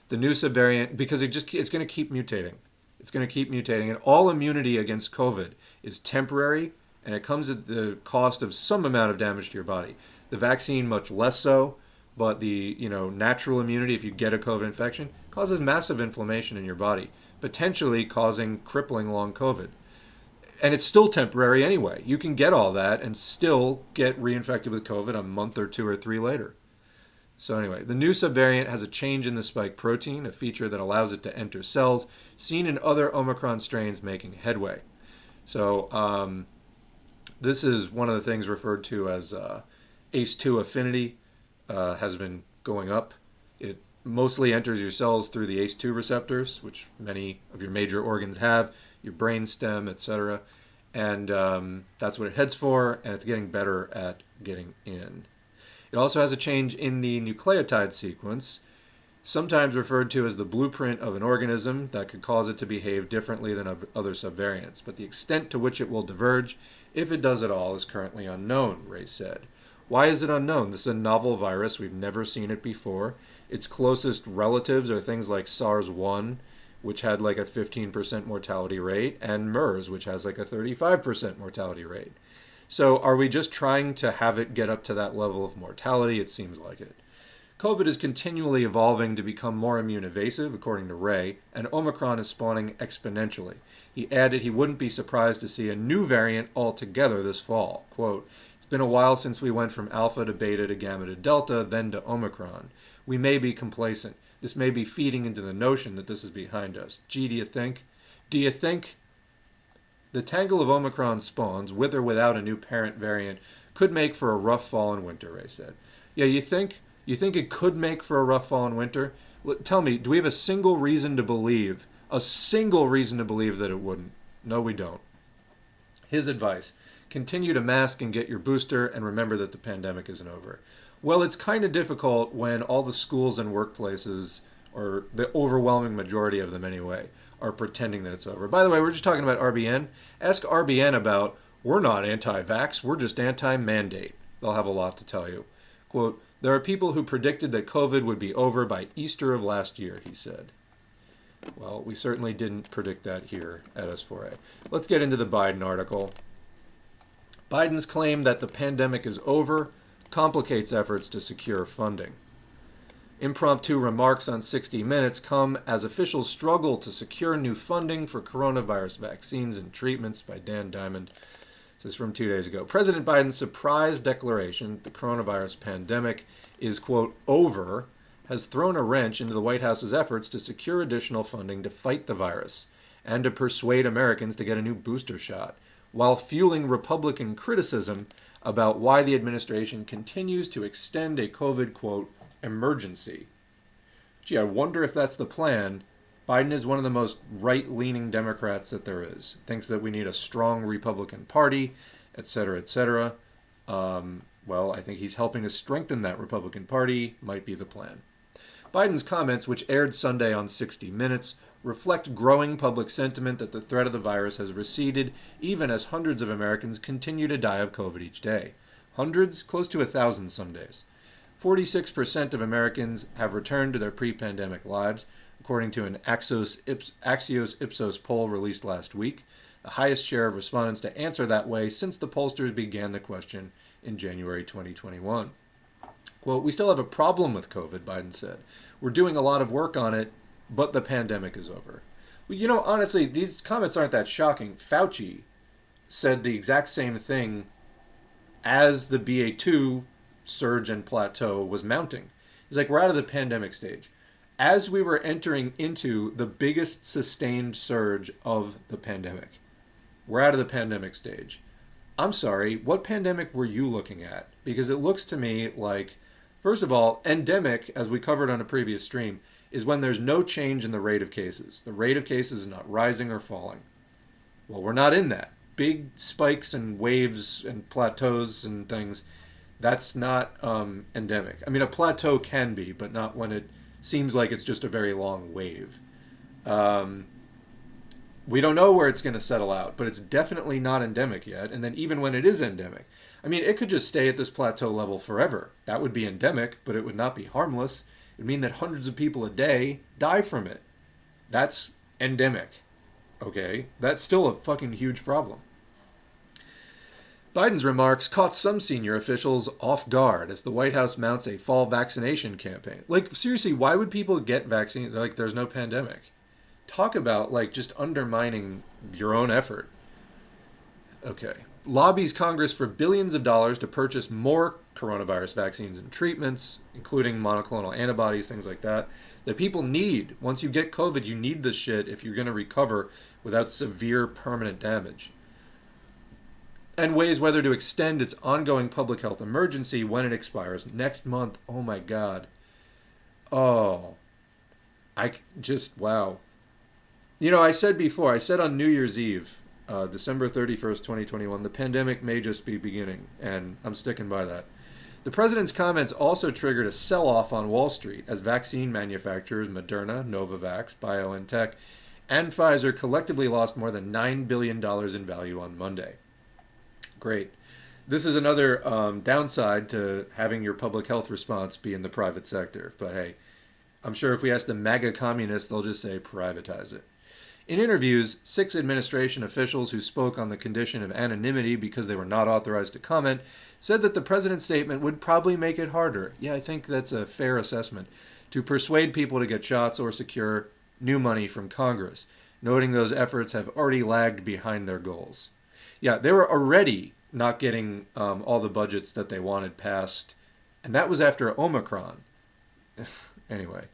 The new subvariant, because it's going to keep mutating. It's going to keep mutating. And all immunity against COVID is temporary, and it comes at the cost of some amount of damage to your body. The vaccine, much less so, but the natural immunity, if you get a COVID infection, causes massive inflammation in your body, potentially causing crippling long COVID. And it's still temporary anyway. You can get all that and still get reinfected with COVID a month or 2 or 3 later. So anyway, the new subvariant has a change in the spike protein, a feature that allows it to enter cells, seen in other Omicron strains making headway. So this is one of the things referred to as ACE2 affinity has been going up. It mostly enters your cells through the ACE2 receptors, which many of your major organs have, your brain stem, etc. And that's what it heads for, and it's getting better at getting in. It also has a change in the nucleotide sequence, sometimes referred to as the blueprint of an organism that could cause it to behave differently than other subvariants. But the extent to which it will diverge, if it does at all, is currently unknown, Ray said. Why is it unknown? This is a novel virus. We've never seen it before. Its closest relatives are things like SARS-1, which had like a 15% mortality rate, and MERS, which has like a 35% mortality rate. So are we just trying to have it get up to that level of mortality? It seems like it. COVID is continually evolving to become more immune evasive, according to Ray, and Omicron is spawning exponentially. He added he wouldn't be surprised to see a new variant altogether this fall. Quote, "It's been a while since we went from alpha to beta to gamma to delta, then to Omicron. We may be complacent. This may be feeding into the notion that this is behind us. Gee, do you think? Do you think?" The tangle of Omicron spawns, with or without a new parent variant, could make for a rough fall and winter, Ray said. Yeah, you think it could make for a rough fall and winter? Tell me, do we have a single reason to believe that it wouldn't? No, we don't. His advice, continue to mask and get your booster, and remember that the pandemic isn't over. Well, it's kind of difficult when all the schools and workplaces, or the overwhelming majority of them anyway, are pretending that it's over. By the way, we're just talking about RBN. Ask RBN about, we're not anti-vax, we're just anti-mandate. They'll have a lot to tell you. Quote, "There are people who predicted that COVID would be over by Easter of last year," he said. Well, we certainly didn't predict that here at S4A. Let's get into the Biden article. Biden's claim that the pandemic is over complicates efforts to secure funding. Impromptu remarks on 60 Minutes come as officials struggle to secure new funding for coronavirus vaccines and treatments, by Dan Diamond. This is from 2 days ago. President Biden's surprise declaration the coronavirus pandemic is, quote, over, has thrown a wrench into the White House's efforts to secure additional funding to fight the virus and to persuade Americans to get a new booster shot, while fueling Republican criticism about why the administration continues to extend a COVID, quote, emergency. Gee, I wonder if that's the plan. Biden is one of the most right-leaning Democrats that there is. Thinks that we need a strong Republican Party, etc., etc. Well, I think he's helping to strengthen that Republican Party, might be the plan. Biden's comments, which aired Sunday on 60 Minutes, reflect growing public sentiment that the threat of the virus has receded, even as hundreds of Americans continue to die of COVID each day. Hundreds? Close to 1,000 some days. 46% of Americans have returned to their pre-pandemic lives, according to an Axios Ipsos poll released last week, the highest share of respondents to answer that way since the pollsters began the question in January 2021. Quote, "We still have a problem with COVID," Biden said. "We're doing a lot of work on it, but the pandemic is over." Well, honestly, these comments aren't that shocking. Fauci said the exact same thing as the BA2 surge and plateau was mounting. He's like, we're out of the pandemic stage. As we were entering into the biggest sustained surge of the pandemic, we're out of the pandemic stage. I'm sorry, what pandemic were you looking at? Because it looks to me like, first of all, endemic, as we covered on a previous stream, is when there's no change in the rate of cases. The rate of cases is not rising or falling. Well, we're not in that. Big spikes and waves and plateaus and things, that's not endemic. I mean, a plateau can be, but not when it seems like it's just a very long wave. We don't know where it's going to settle out, but it's definitely not endemic yet. And then even when it is endemic, I mean, it could just stay at this plateau level forever. That would be endemic, but it would not be harmless. It would mean that hundreds of people a day die from it. That's endemic. Okay? That's still a fucking huge problem. Biden's remarks caught some senior officials off guard as the White House mounts a fall vaccination campaign. Like, seriously, why would people get vaccines? Like, there's no pandemic. Talk about, like, just undermining your own effort. Okay. Lobbies Congress for billions of dollars to purchase more coronavirus vaccines and treatments, including monoclonal antibodies, things like that people need. Once you get COVID, you need this shit if you're going to recover without severe permanent damage. And weighs whether to extend its ongoing public health emergency when it expires next month. Oh my God. Oh. Wow. You know, I said on New Year's Eve, December 31st, 2021, the pandemic may just be beginning, and I'm sticking by that. The president's comments also triggered a sell-off on Wall Street as vaccine manufacturers Moderna, Novavax, BioNTech, and Pfizer collectively lost more than $9 billion in value on Monday. Great. This is another downside to having your public health response be in the private sector. But hey, I'm sure if we ask the MAGA communists, they'll just say privatize it. In interviews, 6 administration officials who spoke on the condition of anonymity because they were not authorized to comment said that the president's statement would probably make it harder. Yeah, I think that's a fair assessment. To persuade people to get shots or secure new money from Congress, noting those efforts have already lagged behind their goals. Yeah, they were already not getting all the budgets that they wanted passed, and that was after Omicron. Anyway.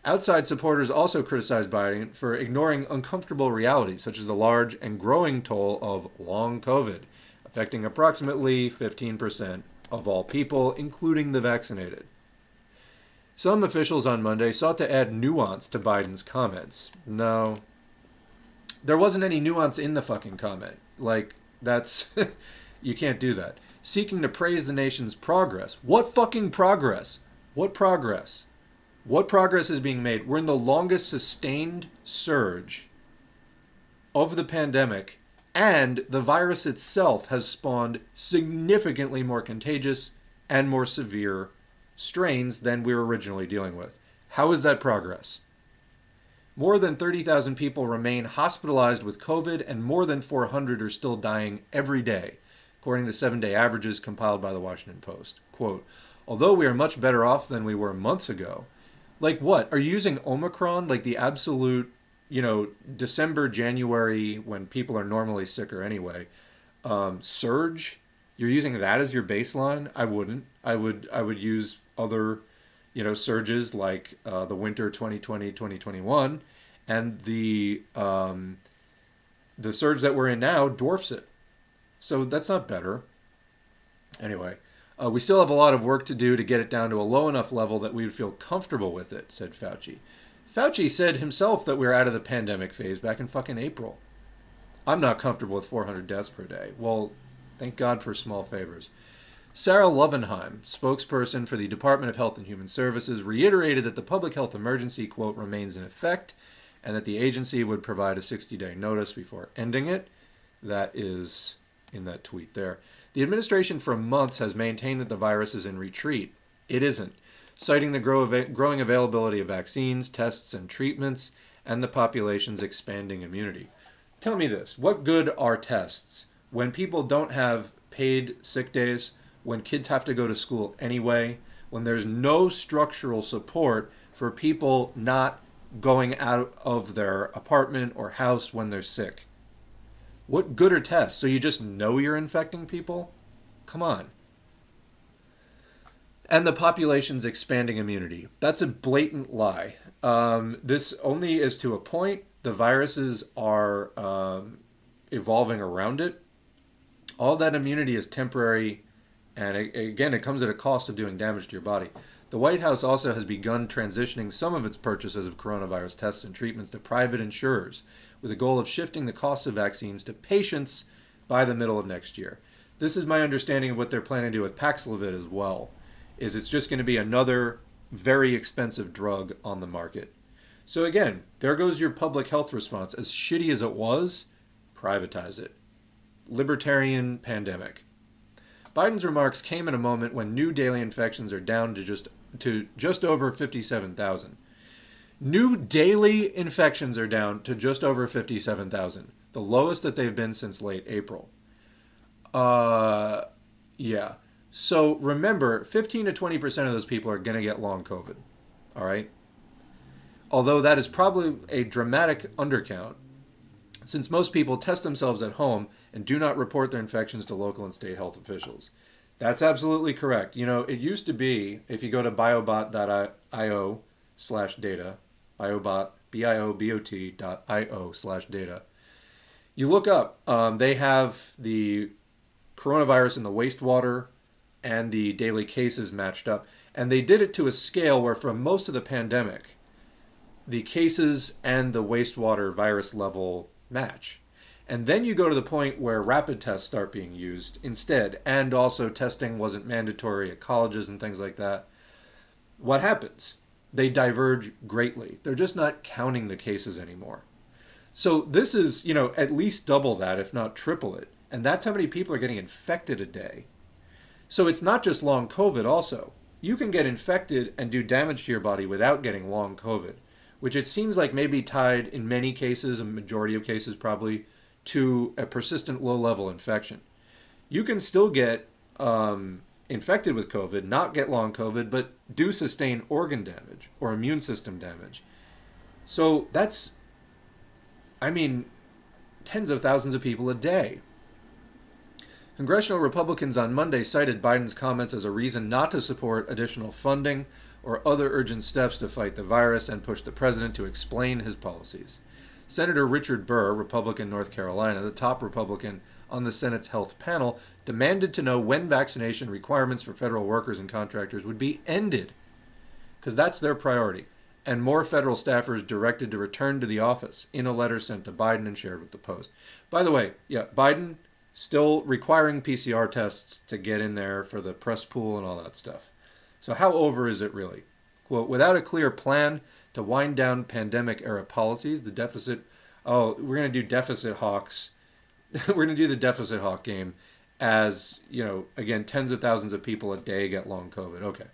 Outside supporters also criticized Biden for ignoring uncomfortable realities, such as the large and growing toll of long COVID, affecting approximately 15% of all people, including the vaccinated. Some officials on Monday sought to add nuance to Biden's comments. No, there wasn't any nuance in the fucking comment. Like, that's... you can't do that. Seeking to praise the nation's progress. What fucking progress? What progress? What progress is being made? We're in the longest sustained surge of the pandemic, and the virus itself has spawned significantly more contagious and more severe strains than we were originally dealing with. How is that progress? More than 30,000 people remain hospitalized with COVID, and more than 400 are still dying every day, according to 7-day averages compiled by the Washington Post. Quote, although we are much better off than we were months ago. Like what? Are you using Omicron, like the absolute, December, January, when people are normally sicker anyway, surge? You're using that as your baseline? I wouldn't. I would use other, surges like the winter 2020-2021, and the surge that we're in now dwarfs it. So that's not better. Anyway. We still have a lot of work to do to get it down to a low enough level that we would feel comfortable with it, said Fauci. Fauci said himself that we were out of the pandemic phase back in fucking April. I'm not comfortable with 400 deaths per day. Well, thank God for small favors. Sarah Lovenheim, spokesperson for the Department of Health and Human Services, reiterated that the public health emergency, quote, remains in effect, and that the agency would provide a 60-day notice before ending it. That is in that tweet there. The administration for months has maintained that the virus is in retreat. It isn't, citing the growing availability of vaccines, tests, and treatments, and the population's expanding immunity. Tell me this, what good are tests when people don't have paid sick days, when kids have to go to school anyway, when there's no structural support for people not going out of their apartment or house when they're sick? What good are tests? So you just know you're infecting people? Come on. And the population's expanding immunity. That's a blatant lie. This only is to a point. The viruses are evolving around it. All that immunity is temporary. And again, it comes at a cost of doing damage to your body. The White House also has begun transitioning some of its purchases of coronavirus tests and treatments to private insurers, with the goal of shifting the cost of vaccines to patients by the middle of next year. This is my understanding of what they're planning to do with Paxlovid as well, is it's just going to be another very expensive drug on the market. So again, there goes your public health response. As shitty as it was, privatize it. Libertarian pandemic. Biden's remarks came at a moment when new daily infections are down to just over 57,000. New daily infections are down to just over 57,000, the lowest that they've been since late April. Yeah. So remember, 15 to 20% of those people are going to get long COVID. All right. Although that is probably a dramatic undercount, since most people test themselves at home and do not report their infections to local and state health officials. That's absolutely correct. You know, it used to be, if you go to biobot.io/data, biobot, biobot.io/data, you look up, they have the coronavirus in the wastewater and the daily cases matched up. And they did it to a scale where, for most of the pandemic, the cases and the wastewater virus level match. And then you go to the point where rapid tests start being used instead, and also testing wasn't mandatory at colleges and things like that. What happens? They diverge greatly. They're just not counting the cases anymore. So this is, you know, at least double that, if not triple it. And that's how many people are getting infected a day. So it's not just long COVID also. You can get infected and do damage to your body without getting long COVID, which it seems like may be tied in many cases, a majority of cases probably, to a persistent low-level infection. You can still get infected with COVID, not get long COVID, but do sustain organ damage or immune system damage. So that's, I mean, tens of thousands of people a day. Congressional Republicans on Monday cited Biden's comments as a reason not to support additional funding or other urgent steps to fight the virus and pushed the president to explain his policies. Senator Richard Burr, Republican, North Carolina, the top Republican on the Senate's health panel, demanded to know when vaccination requirements for federal workers and contractors would be ended, because that's their priority, and more federal staffers directed to return to the office in a letter sent to Biden and shared with the Post. By the way, yeah, Biden still requiring PCR tests to get in there for the press pool and all that stuff. So how over is it really? Quote, without a clear plan to wind down pandemic-era policies, the deficit, we're going to do deficit hawks. We're going to do the deficit hawk game as, you know, again, tens of thousands of people a day get long COVID. Okay.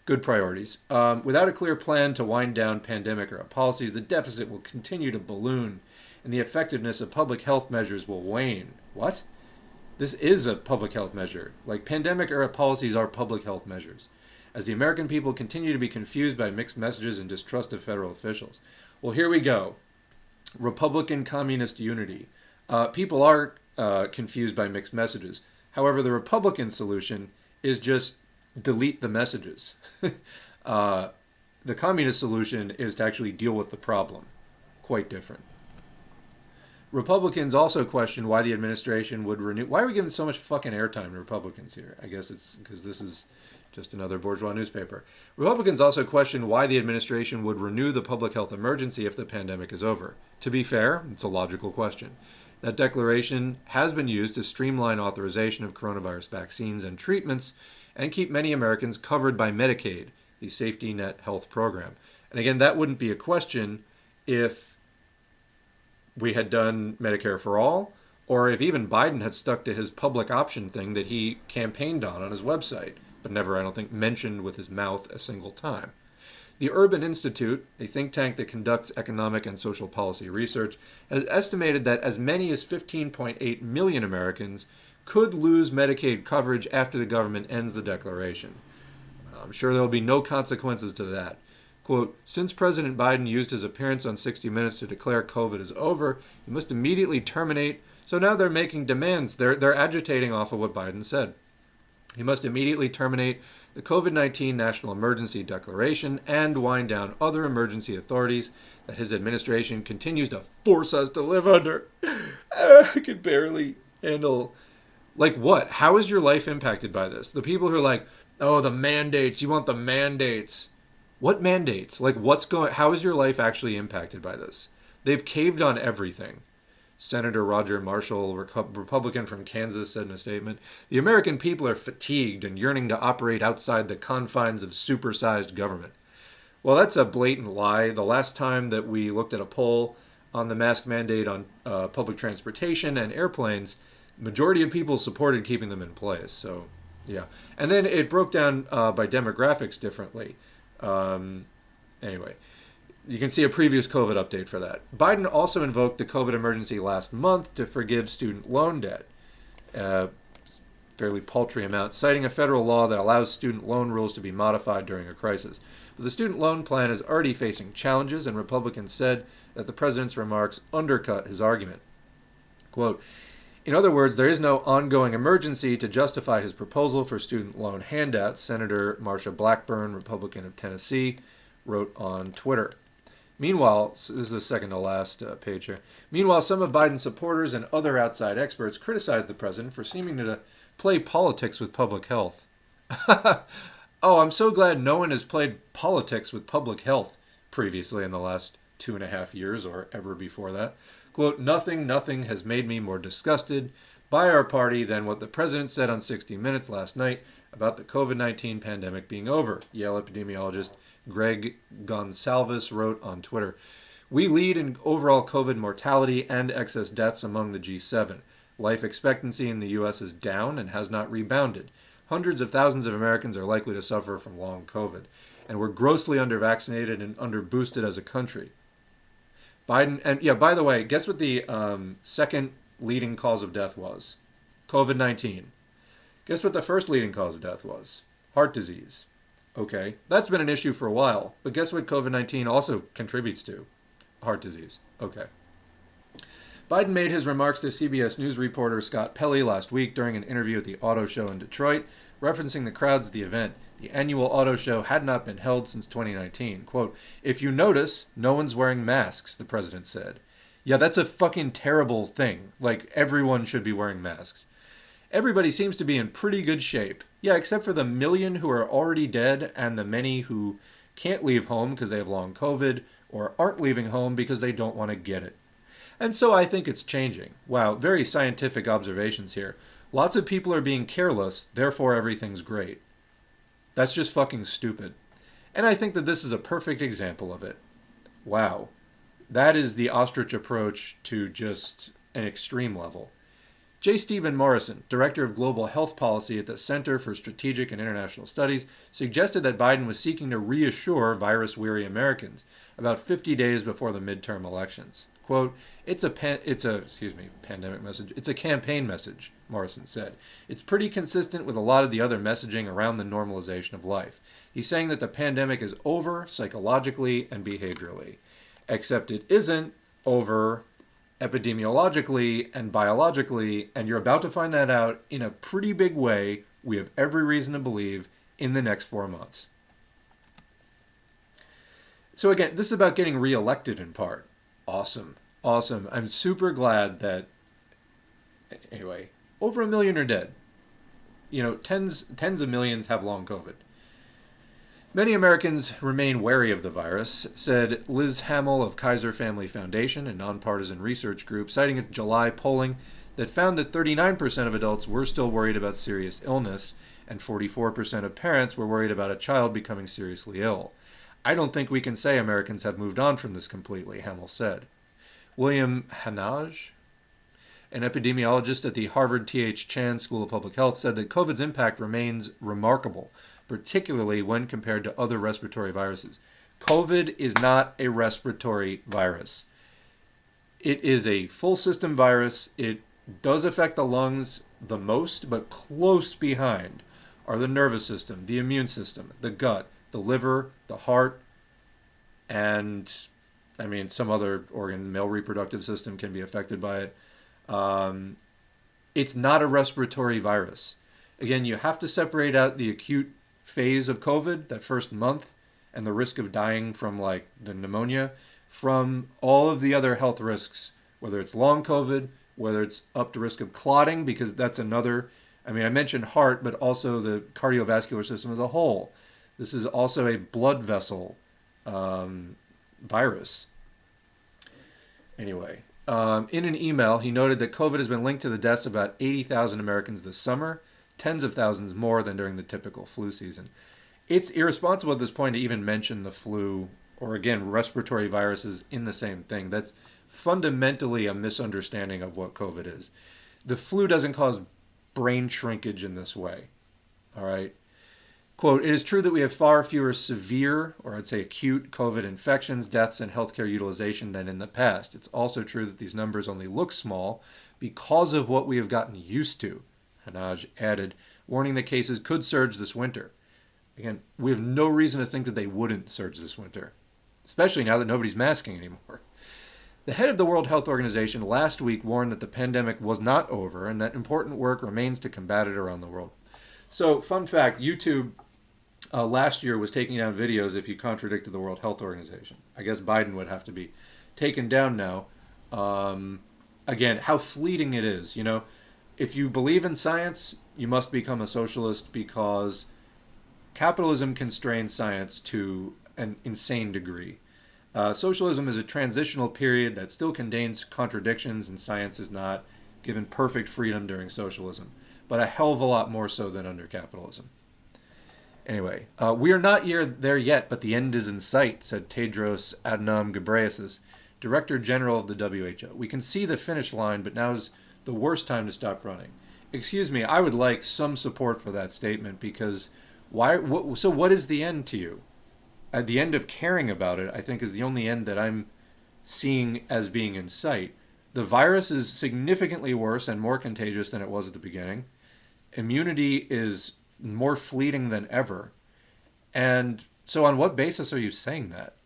Good priorities. Without a clear plan to wind down pandemic-era policies, the deficit will continue to balloon and the effectiveness of public health measures will wane. What? This is a public health measure. Like, pandemic-era policies are public health measures. As the American people continue to be confused by mixed messages and distrust of federal officials. Well, here we go. Republican communist unity. People are confused by mixed messages. However, the Republican solution is just delete the messages. The communist solution is to actually deal with the problem. Quite different. Republicans also question why the administration would renew. Why are we giving so much fucking airtime to Republicans here? I guess it's because this is just another bourgeois newspaper. Republicans also question why the administration would renew the public health emergency if the pandemic is over. To be fair, it's a logical question. That declaration has been used to streamline authorization of coronavirus vaccines and treatments and keep many Americans covered by Medicaid, the safety net health program. And again, that wouldn't be a question if we had done Medicare for all, or if even Biden had stuck to his public option thing that he campaigned on his website, but never, I don't think, mentioned with his mouth a single time. The Urban Institute, a think tank that conducts economic and social policy research, has estimated that as many as 15.8 million Americans could lose Medicaid coverage after the government ends the declaration. I'm sure there will be no consequences to that. Quote, since President Biden used his appearance on 60 Minutes to declare COVID is over, he must immediately terminate. So now they're making demands. They're agitating off of what Biden said. He must immediately terminate the COVID-19 National Emergency Declaration and wind down other emergency authorities that his administration continues to force us to live under. I can barely handle. Like what? How is your life impacted by this? The people who are like, oh, the mandates, you want the mandates. What mandates? Like how is your life actually impacted by this? They've caved on everything. Senator Roger Marshall, Republican from Kansas, said in a statement, the American people are fatigued and yearning to operate outside the confines of supersized government. Well, that's a blatant lie. The last time that we looked at a poll on the mask mandate on public transportation and airplanes, the majority of people supported keeping them in place. So, yeah. And then it broke down by demographics differently. Anyway, you can see a previous COVID update for that. Biden also invoked the COVID emergency last month to forgive student loan debt. fairly paltry amount, citing a federal law that allows student loan rules to be modified during a crisis. But the student loan plan is already facing challenges, and Republicans said that the president's remarks undercut his argument. Quote, in other words, there is no ongoing emergency to justify his proposal for student loan handouts, Senator Marsha Blackburn, Republican of Tennessee, wrote on Twitter. Meanwhile, so this is the second to last page here. Meanwhile, some of Biden's supporters and other outside experts criticized the president for seeming to play politics with public health. Oh, I'm so glad no one has played politics with public health previously in the last 2.5 years or ever before that. Quote, nothing has made me more disgusted by our party than what the president said on 60 Minutes last night about the COVID-19 pandemic being over, Yale epidemiologist Greg Gonsalves wrote on Twitter. We lead in overall COVID mortality and excess deaths among the G7. Life expectancy in the U.S. is down and has not rebounded. Hundreds of thousands of Americans are likely to suffer from long COVID. And we're grossly undervaccinated and underboosted as a country. Biden, and yeah, by the way, guess what the second leading cause of death was? COVID-19. Guess what the first leading cause of death was? Heart disease. Okay, that's been an issue for a while, but guess what COVID-19 also contributes to? Heart disease. Okay. Biden made his remarks to CBS News reporter Scott Pelley last week during an interview at the auto show in Detroit, referencing the crowds at the event. The annual auto show had not been held since 2019. Quote, if you notice, no one's wearing masks, the president said. Yeah, that's a fucking terrible thing. Like, everyone should be wearing masks. Everybody seems to be in pretty good shape. Yeah, except for the million who are already dead and the many who can't leave home because they have long COVID or aren't leaving home because they don't want to get it. And so I think it's changing. Wow, very scientific observations here. Lots of people are being careless, therefore everything's great. That's just fucking stupid. And I think that this is a perfect example of it. Wow. That is the ostrich approach to just an extreme level. J. Stephen Morrison, Director of Global Health Policy at the Center for Strategic and International Studies, suggested that Biden was seeking to reassure virus-weary Americans about 50 days before the midterm elections. Quote, it's a pandemic message. It's a campaign message, Morrison said. It's pretty consistent with a lot of the other messaging around the normalization of life. He's saying that the pandemic is over psychologically and behaviorally, except it isn't over epidemiologically and biologically, and you're about to find that out in a pretty big way, we have every reason to believe, in the next 4 months. So again, this is about getting reelected in part. Awesome. I'm super glad that, anyway, over 1 million are dead. You know, tens of millions have long COVID. Many Americans remain wary of the virus, said Liz Hamill of Kaiser Family Foundation, a nonpartisan research group, citing its July polling that found that 39% of adults were still worried about serious illness, and 44% of parents were worried about a child becoming seriously ill. I don't think we can say Americans have moved on from this completely, Hamill said. William Hanage, an epidemiologist at the Harvard T.H. Chan School of Public Health, said that COVID's impact remains remarkable, particularly when compared to other respiratory viruses. COVID is not a respiratory virus. It is a full system virus. It does affect the lungs the most, but close behind are the nervous system, the immune system, the gut, the liver, the heart, and some other organ. The male reproductive system can be affected by it. It's not a respiratory virus. Again, you have to separate out the acute phase of COVID, that first month, and the risk of dying from like the pneumonia, from all of the other health risks, whether it's long COVID, whether it's up to risk of clotting, because that's another, I mentioned heart, but also the cardiovascular system as a whole. This is also a blood vessel virus. Anyway, in an email, he noted that COVID has been linked to the deaths of about 80,000 Americans this summer, tens of thousands more than during the typical flu season. It's irresponsible at this point to even mention the flu or, again, respiratory viruses in the same thing. That's fundamentally a misunderstanding of what COVID is. The flu doesn't cause brain shrinkage in this way. All right? Quote, it is true that we have far fewer severe, or I'd say acute, COVID infections, deaths, and healthcare utilization than in the past. It's also true that these numbers only look small because of what we have gotten used to, Hanaj added, warning that cases could surge this winter. Again, we have no reason to think that they wouldn't surge this winter, especially now that nobody's masking anymore. The head of the World Health Organization last week warned that the pandemic was not over and that important work remains to combat it around the world. So, fun fact, YouTube last year was taking down videos if you contradicted the World Health Organization. I guess Biden would have to be taken down now. Again, how fleeting it is. You know, if you believe in science, you must become a socialist because capitalism constrains science to an insane degree. Socialism is a transitional period that still contains contradictions, and science is not given perfect freedom during socialism, but a hell of a lot more so than under capitalism. Anyway, we are not there yet, but the end is in sight, said Tedros Adhanom Ghebreyesus, Director General of the WHO. We can see the finish line, but now is the worst time to stop running. Excuse me, I would like some support for that statement, because so what is the end to you? At the end of caring about it, I think, is the only end that I'm seeing as being in sight. The virus is significantly worse and more contagious than it was at the beginning. Immunity is more fleeting than ever. And so on what basis are you saying that?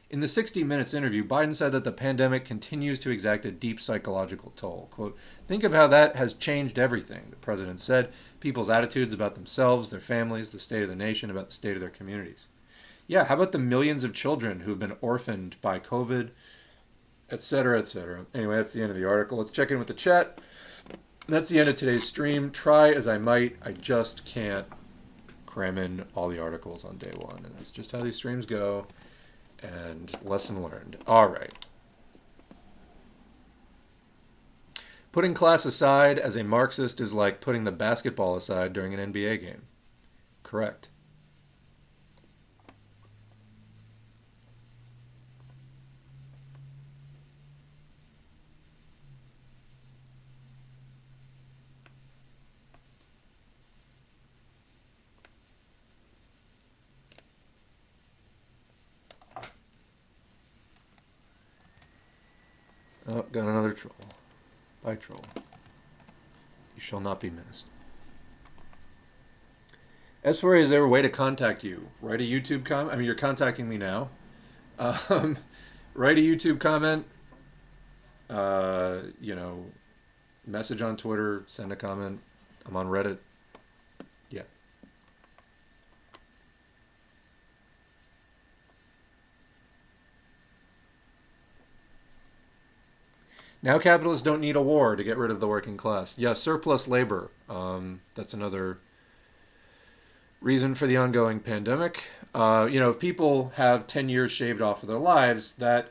In the 60 Minutes interview, Biden said that the pandemic continues to exact a deep psychological toll. Quote, think of how that has changed everything, the president said. People's attitudes about themselves, their families, the state of the nation, about the state of their communities. Yeah, how about the millions of children who've been orphaned by COVID, et cetera, et cetera. Anyway, that's the end of the article. Let's check in with the chat. That's the end of today's stream. Try as I might, I just can't cram in all the articles on day one. And that's just how these streams go. And lesson learned. All right. Putting class aside as a Marxist is like putting the basketball aside during an NBA game. Correct. Oh, got another troll. Bye, troll. You shall not be missed. S4A, is there a way to contact you? Write a YouTube comment. I mean, you're contacting me now. Write a YouTube comment. Message on Twitter. Send a comment. I'm on Reddit. Yeah. Now capitalists don't need a war to get rid of the working class. Yeah, surplus labor. That's another reason for the ongoing pandemic. If people have 10 years shaved off of their lives, that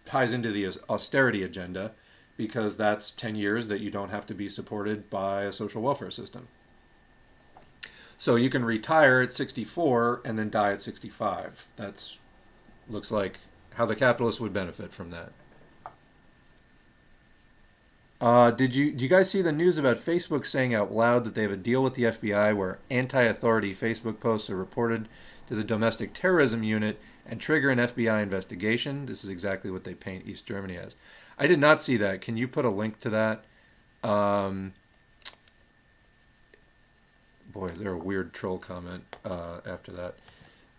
ties into the austerity agenda, because that's 10 years that you don't have to be supported by a social welfare system. So you can retire at 64 and then die at 65. That's looks like how the capitalists would benefit from that. Do you guys see the news about Facebook saying out loud that they have a deal with the FBI where anti-authority Facebook posts are reported to the Domestic Terrorism Unit and trigger an FBI investigation? This is exactly what they paint East Germany as. I did not see that. Can you put a link to that? Boy, is there a weird troll comment after that.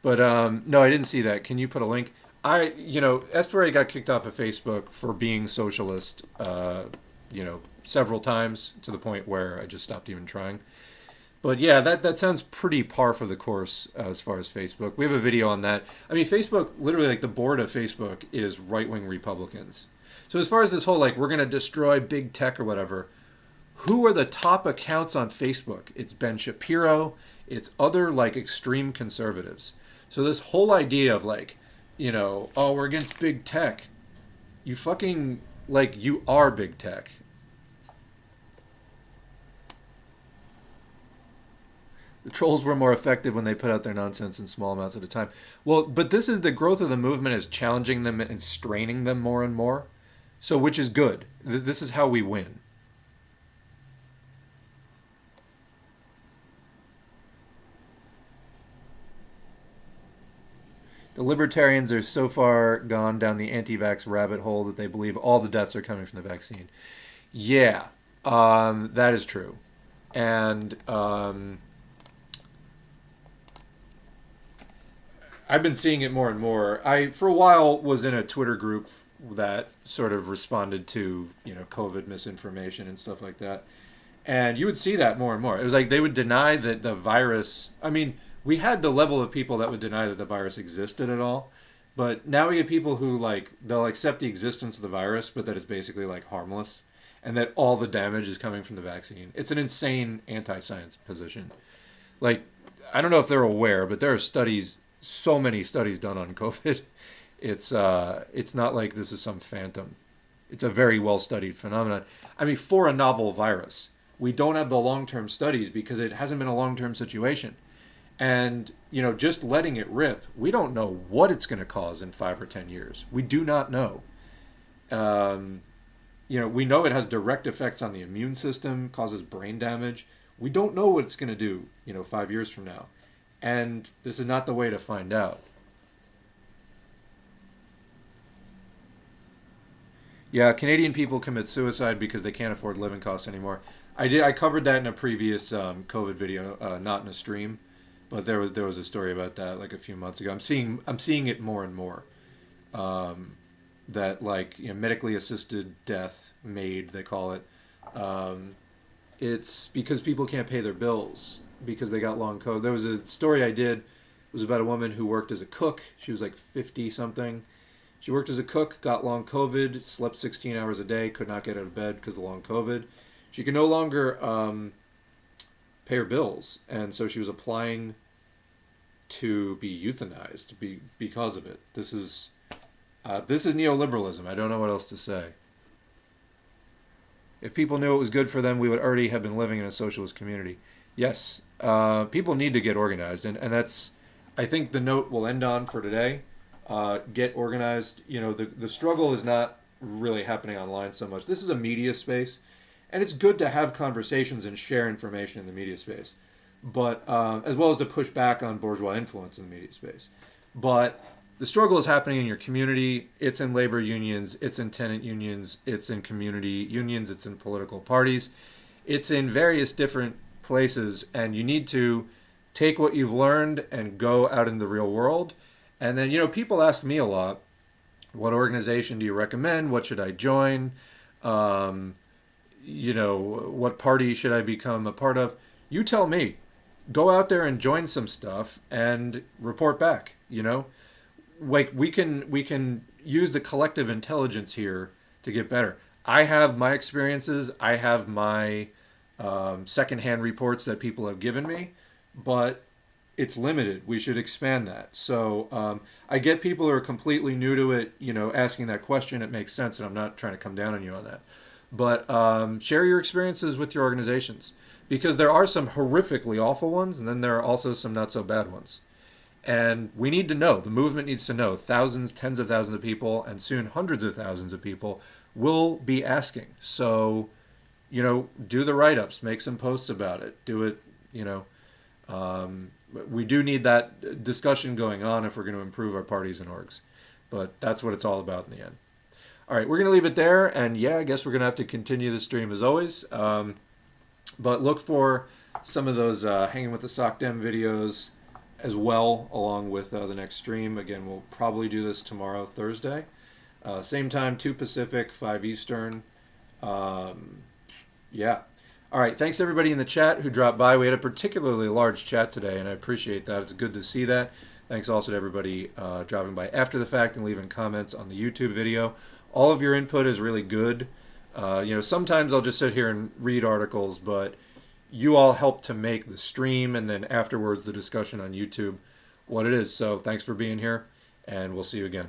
But no, I didn't see that. Can you put a link? S4A got kicked off of Facebook for being socialist, several times, to the point where I just stopped even trying. But yeah, that sounds pretty par for the course as far as Facebook. We have a video on that. I mean, Facebook, literally, like, the board of Facebook is right-wing Republicans. So as far as this whole, like, we're going to destroy big tech or whatever, who are the top accounts on Facebook? It's Ben Shapiro. It's other, like, extreme conservatives. So this whole idea of, like, we're against big tech. You fucking, like, you are big tech. The trolls were more effective when they put out their nonsense in small amounts at a time. Well, but this is the growth of the movement is challenging them and straining them more and more. So, which is good. This is how we win. The libertarians are so far gone down the anti-vax rabbit hole that they believe all the deaths are coming from the vaccine. Yeah, that is true. And I've been seeing it more and more. I, for a while, was in a Twitter group that sort of responded to, COVID misinformation and stuff like that. And you would see that more and more. It was like they would deny that the virus. I mean, we had the level of people that would deny that the virus existed at all. But now we get people who, like, they'll accept the existence of the virus, but that it's basically, like, harmless. And that all the damage is coming from the vaccine. It's an insane anti-science position. Like, I don't know if they're aware, but there are studies, so many studies done on COVID. It's not like this is some phantom. It's a very well-studied phenomenon. I mean, for a novel virus, we don't have the long-term studies because it hasn't been a long-term situation. And, just letting it rip, we don't know what it's going to cause in 5 or 10 years. We do not know. We know it has direct effects on the immune system, causes brain damage. We don't know what it's going to do, 5 years from now. And this is not the way to find out. Yeah, Canadian people commit suicide because they can't afford living costs anymore. I covered that in a previous COVID video, not in a stream, but there was a story about that like a few months ago. I'm seeing it more and more. That medically assisted death, MAID they call it. It's because people can't pay their bills because they got long COVID. There was a story I did. It was about a woman who worked as a cook. She was like 50 something. She worked as a cook, got long COVID, slept 16 hours a day, could not get out of bed because of long COVID. She could no longer pay her bills, and so she was applying to be euthanized because of it. This is neoliberalism. I don't know what else to say. If people knew it was good for them, we would already have been living in a socialist community. Yes, people need to get organized, and that's, I think, the note we'll end on for today. Get organized. The struggle is not really happening online so much. This is a media space, and it's good to have conversations and share information in the media space, but as well as to push back on bourgeois influence in the media space. But the struggle is happening in your community. It's in labor unions. It's in tenant unions. It's in community unions. It's in political parties. It's in various different places, and you need to take what you've learned and go out in the real world. And then, people ask me a lot, what organization do you recommend? What should I join? What party should I become a part of? You tell me. Go out there and join some stuff and report back, Like we can use the collective intelligence here to get better. I have my experiences. I have my secondhand reports that people have given me, but it's limited. We should expand that. So I get people who are completely new to it, asking that question. It makes sense, and I'm not trying to come down on you on that. But share your experiences with your organizations, because there are some horrifically awful ones, and then there are also some not so bad ones. And we need to know. The movement needs to know. Thousands, tens of thousands of people, and soon hundreds of thousands of people will be asking. So, do the write-ups, make some posts about it, do it, we do need that discussion going on if we're going to improve our parties and orgs. But that's what it's all about in the end. All right, we're going to leave it there. And yeah, I guess we're going to have to continue the stream as always. But look for some of those Hanging with the Sock Dem videos as well, along with the next stream. Again, we'll probably do this tomorrow, Thursday. Same time, 2 Pacific, 5 Eastern. Yeah. All right, thanks everybody in the chat who dropped by. We had a particularly large chat today, and I appreciate that. It's good to see that. Thanks also to everybody dropping by after the fact and leaving comments on the YouTube video. All of your input is really good. Sometimes I'll just sit here and read articles, but you all help to make the stream and then afterwards the discussion on YouTube what it is. So thanks for being here, and we'll see you again.